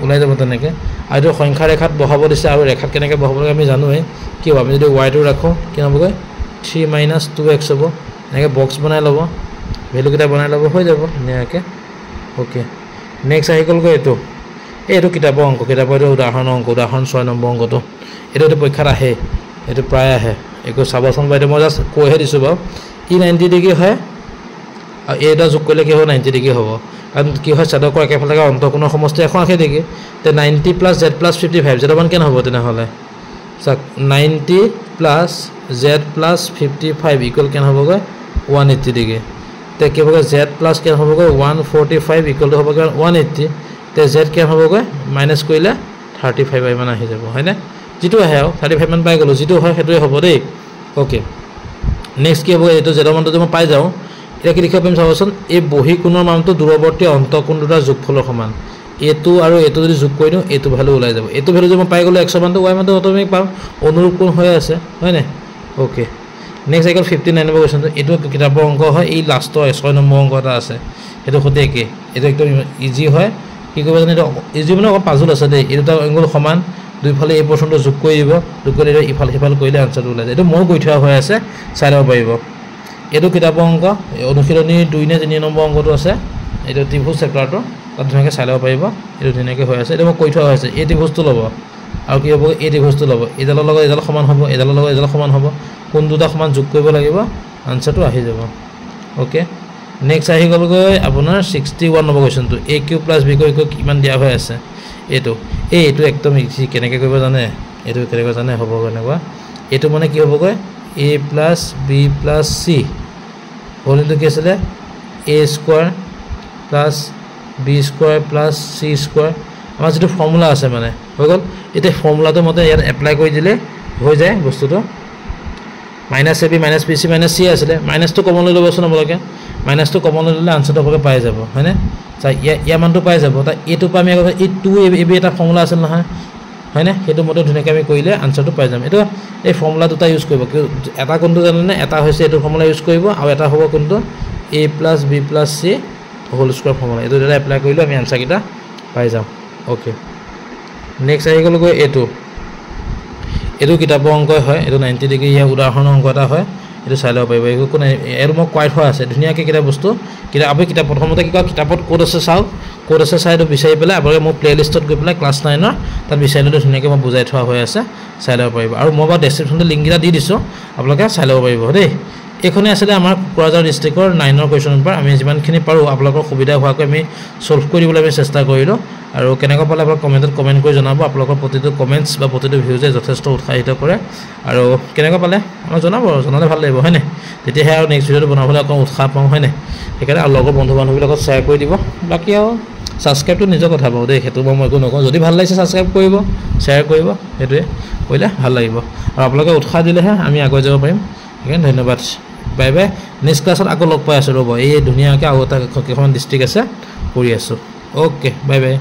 ওলাই যাব তেনেকৈ আৰু সংখ্যা ৰেখাত বহাব দিছে আৰু ৰেখাত কেনেকৈ বহাব লাগে আমি জানোৱে কি হ'ব আমি যদি y টো ৰাখোঁ কি হ'বগৈ 3 - 2x হ'ব এনেকৈ বক্স বনাই ল'ব ভেলুকেইটা বনাই ল'ব হৈ যাব ধুনীয়াকৈ ওকে নেক্সট আহি গ'লগৈ এইটো কিতাপৰ অংক কিতাপৰ এইটো উদাহৰণৰ অংক উদাহৰণ 6 নম্বৰ অংকটো এইটো পৰীক্ষাত আহে এইটো প্ৰায় আহে একো চাবচোন বাইদেউ মই জাষ্ট কৈহে দিছোঁ বাৰু ই 90 ডিগ্ৰী হয় আৰু এটা যোগ কৰিলে কি হ'ব 90 ডিগ্ৰী হ'ব কাৰণ কি হয় চাদকৰ একেফালে থকা অন্তঃকোণৰ সমষ্টি 180 ডিগ্ৰী তে 90 + z + 55 জেড মান কেনে হ'ব তেনেহ'লে চাক 90 + z + 55 ইকুৱেল কেনে হ'বগৈ 180 ডিগ্ৰী তে কি হ'বগৈ z + কেনে হ'বগৈ 145 ইকুৱেল টু হ'বগৈ 180 তে z কেনে হ'বগৈ মাইনাছ কৰিলে 35 মান আহি যাব হয়নে যেটো আহে 35 মান পাই গলো যেটো হয় হেতুৱে হ'ব দেই ওকে নেক্সট কি হ'ব এটো z মানটো মই পাই যাও এটা কি লিখিব পাৰিম চাবচোন এই বহি কোণৰ মানটো দূৰৱৰ্তী অন্তঃকোণ দুটাৰ যোগফলৰ সমান এটো আৰু এটো যদি যোগ কৰি দিও এটো ভ্যালু ওলাই যাব এটো ভ্যালু যে মই পাই গলো x মানটো y মানটো অটোমেটিক পাম অনুৰূপ কোণ হৈ আছে হয় না ওকে নেক্সট আইকল 59 নম্বৰ কোৱেশ্চনটো এটো কিতাপৰ অংক হয় এই লাষ্টৰ 6 নম্বৰ অংক এটা আছে এটো সতে একে এটো একদম ইজি হয় কি কৰিব জানে এটো ইজি মানে পাজল আছে দেই এটা এংগল সমান দুই ফালে এই পোৰচনটো যোগ কৰি দিব যোগ কৰি ইফাল সিফাল কৰিলে আনসাৰটো ওলাই যায় এটো মই কৈ থোৱা হৈ আছে চাই লব পাৰিব এটো কিতাপৰ অংক অনুশীলনী 2 নে 3 নম্বৰ অংকটো আছে এটো ত্ৰিভুজ চেপ্টাৰটো তাত ধুনীয়াকৈ চাই লব পাৰিব এটো ধুনীয়াকৈ হৈ আছে এটো মই কৈ থোৱা হৈছে এই ত্ৰিভুজটো ল'ব আৰু কি হ'ব এই ত্ৰিভুজটো ল'ব এডালৰ লগত এডাল সমান হ'ব এডালৰ লগত এডাল সমান হ'ব কোন দুটা সমান যোগ কৰিব লাগিব আনসাৰটো আহি যাব ওকে নেক্সট আহি গলগৈ আপোনাৰ 61 নম্বৰ কোৱেশ্চনটো a³ + b² কিমান দিয়া হৈ আছে এটো এটো একদম ইজি কেনেকৈ কৰিব জানে এটো কেনেকৈ জানে হ'ব কেনেকুৱা এটো মানে কি হ'বগৈ a + b + c হলটো কি আছিল a² + b² + c² আমাৰ যেটো ফৰ্মুলা আছে মানে হৈ গল এটা ফৰ্মুলাটো মতে ইয়াত এপ্লাই কৰি দিলে হৈ যায় বস্তুটো -ab - bc - c আছিল মাইনাসটো কমন লৈ লবচোন আপোনালোকে মাইনাসটো কমন লৈ ললে আনসাৰটো আপোনালোকে পাই যাব হয়নে চাই ইয়া মানটো পাই যাব তা এটো পাম আমি এই 2ab এটা ফৰ্মুলা আছে নহয় হয়নে হেতু মতে ধুনীয়াকৈ আমি কৰিলে আনসাৰটো পাই যাম এটো এই ফৰ্মুলা দুটা ইউজ কৰিব এটা কোনটো জানেনে এটা হৈছে এটো ফৰ্মুলা ইউজ কৰিব আৰু এটা হ'ব কোনটো a + b + c whole square formula এটো এটা এপ্লাই কৰিলে আমি আনসাৰ কিটা পাই যাম ওকে নেক্সট আহি গল গৈ এটো কিতাপৰ অংক হয় এটো 90 ডিগ্ৰী ইয়া উদাহৰণৰ অংক এটা হয় এটো চাই লব পাৰিব একো নাই এৰ মই কোৱাই থোৱা আছে ধুনীয়াকৈ কিটা বস্তু কিটা আপুনি কিতাপ প্ৰথমতে কি কয় কিতাপত কোড আছে চাও কোড আছে চাইটো বিচাৰি পেলাই আপোনালোকে মোৰ প্লেলিষ্টত গৈ পেলাই ক্লাছ 9 ৰ তাত বিচাৰি ললে ধুনীয়াকৈ মই বুজাই থোৱা হৈ আছে চাই লব পাৰিব আৰু মই বা ডেসক্ৰিপচনতে লিংক এটা দি দিছো আপোনালোকে চাই লব পাৰিব দেই এখনে আছে আমাৰ কোকৰাঝাৰ ডিস্ট্ৰিক্টৰ 9 ৰ কোৱেশ্চন পেপাৰ আমি যিমানখিনি পাৰো আপোনালোকৰ সুবিধা হোৱাকৈ আমি সলভ কৰিবলৈ আমি চেষ্টা কৰিলো আৰু কেনেকৈ পালে আপোনালোকে কমেন্টত কমেন্ট কৰি জনাব আপোনালোকৰ প্ৰতিটো কমেন্টছ বা প্ৰতিটো ভিউজে যথেষ্ট উৎসাহিত কৰে আৰু কেনেকৈ পালে আমাক জনাব জনালে ভাল লাগিব হয়নে তেতিয়াহে আৰু নেক্সট ভিডিঅটো বনাবলৈ অকণ উৎসাহ পাম হয়নে সেইকাৰণে আৰু লগৰ বন্ধু বান্ধৱীৰ লগত শ্বেয়াৰ কৰি দিব বাকি আৰু সাবস্ক্ৰাইবটো নিজৰ কথা বাৰু দেই হেতু মই একো নকওঁ যদি ভাল লাগিছে সাবস্ক্ৰাইব কৰিব শ্বেয়াৰ কৰিব হেতুৱে কৰিলে ভাল লাগিব আৰু আপোনালোকে উৎসাহ দিলেহে আমি আগুৱাই যাব পাৰিম সেইকাৰণে ধন্যবাদ বাই বাই নেক্সট ক্লাছত আকৌ লগ পাই আছো ৰ'ব এই ধুনীয়াকৈ আৰু এটা কেইখন ডিস্ট্ৰিক্ট আছে কৰি আছো ওকে বাই বাই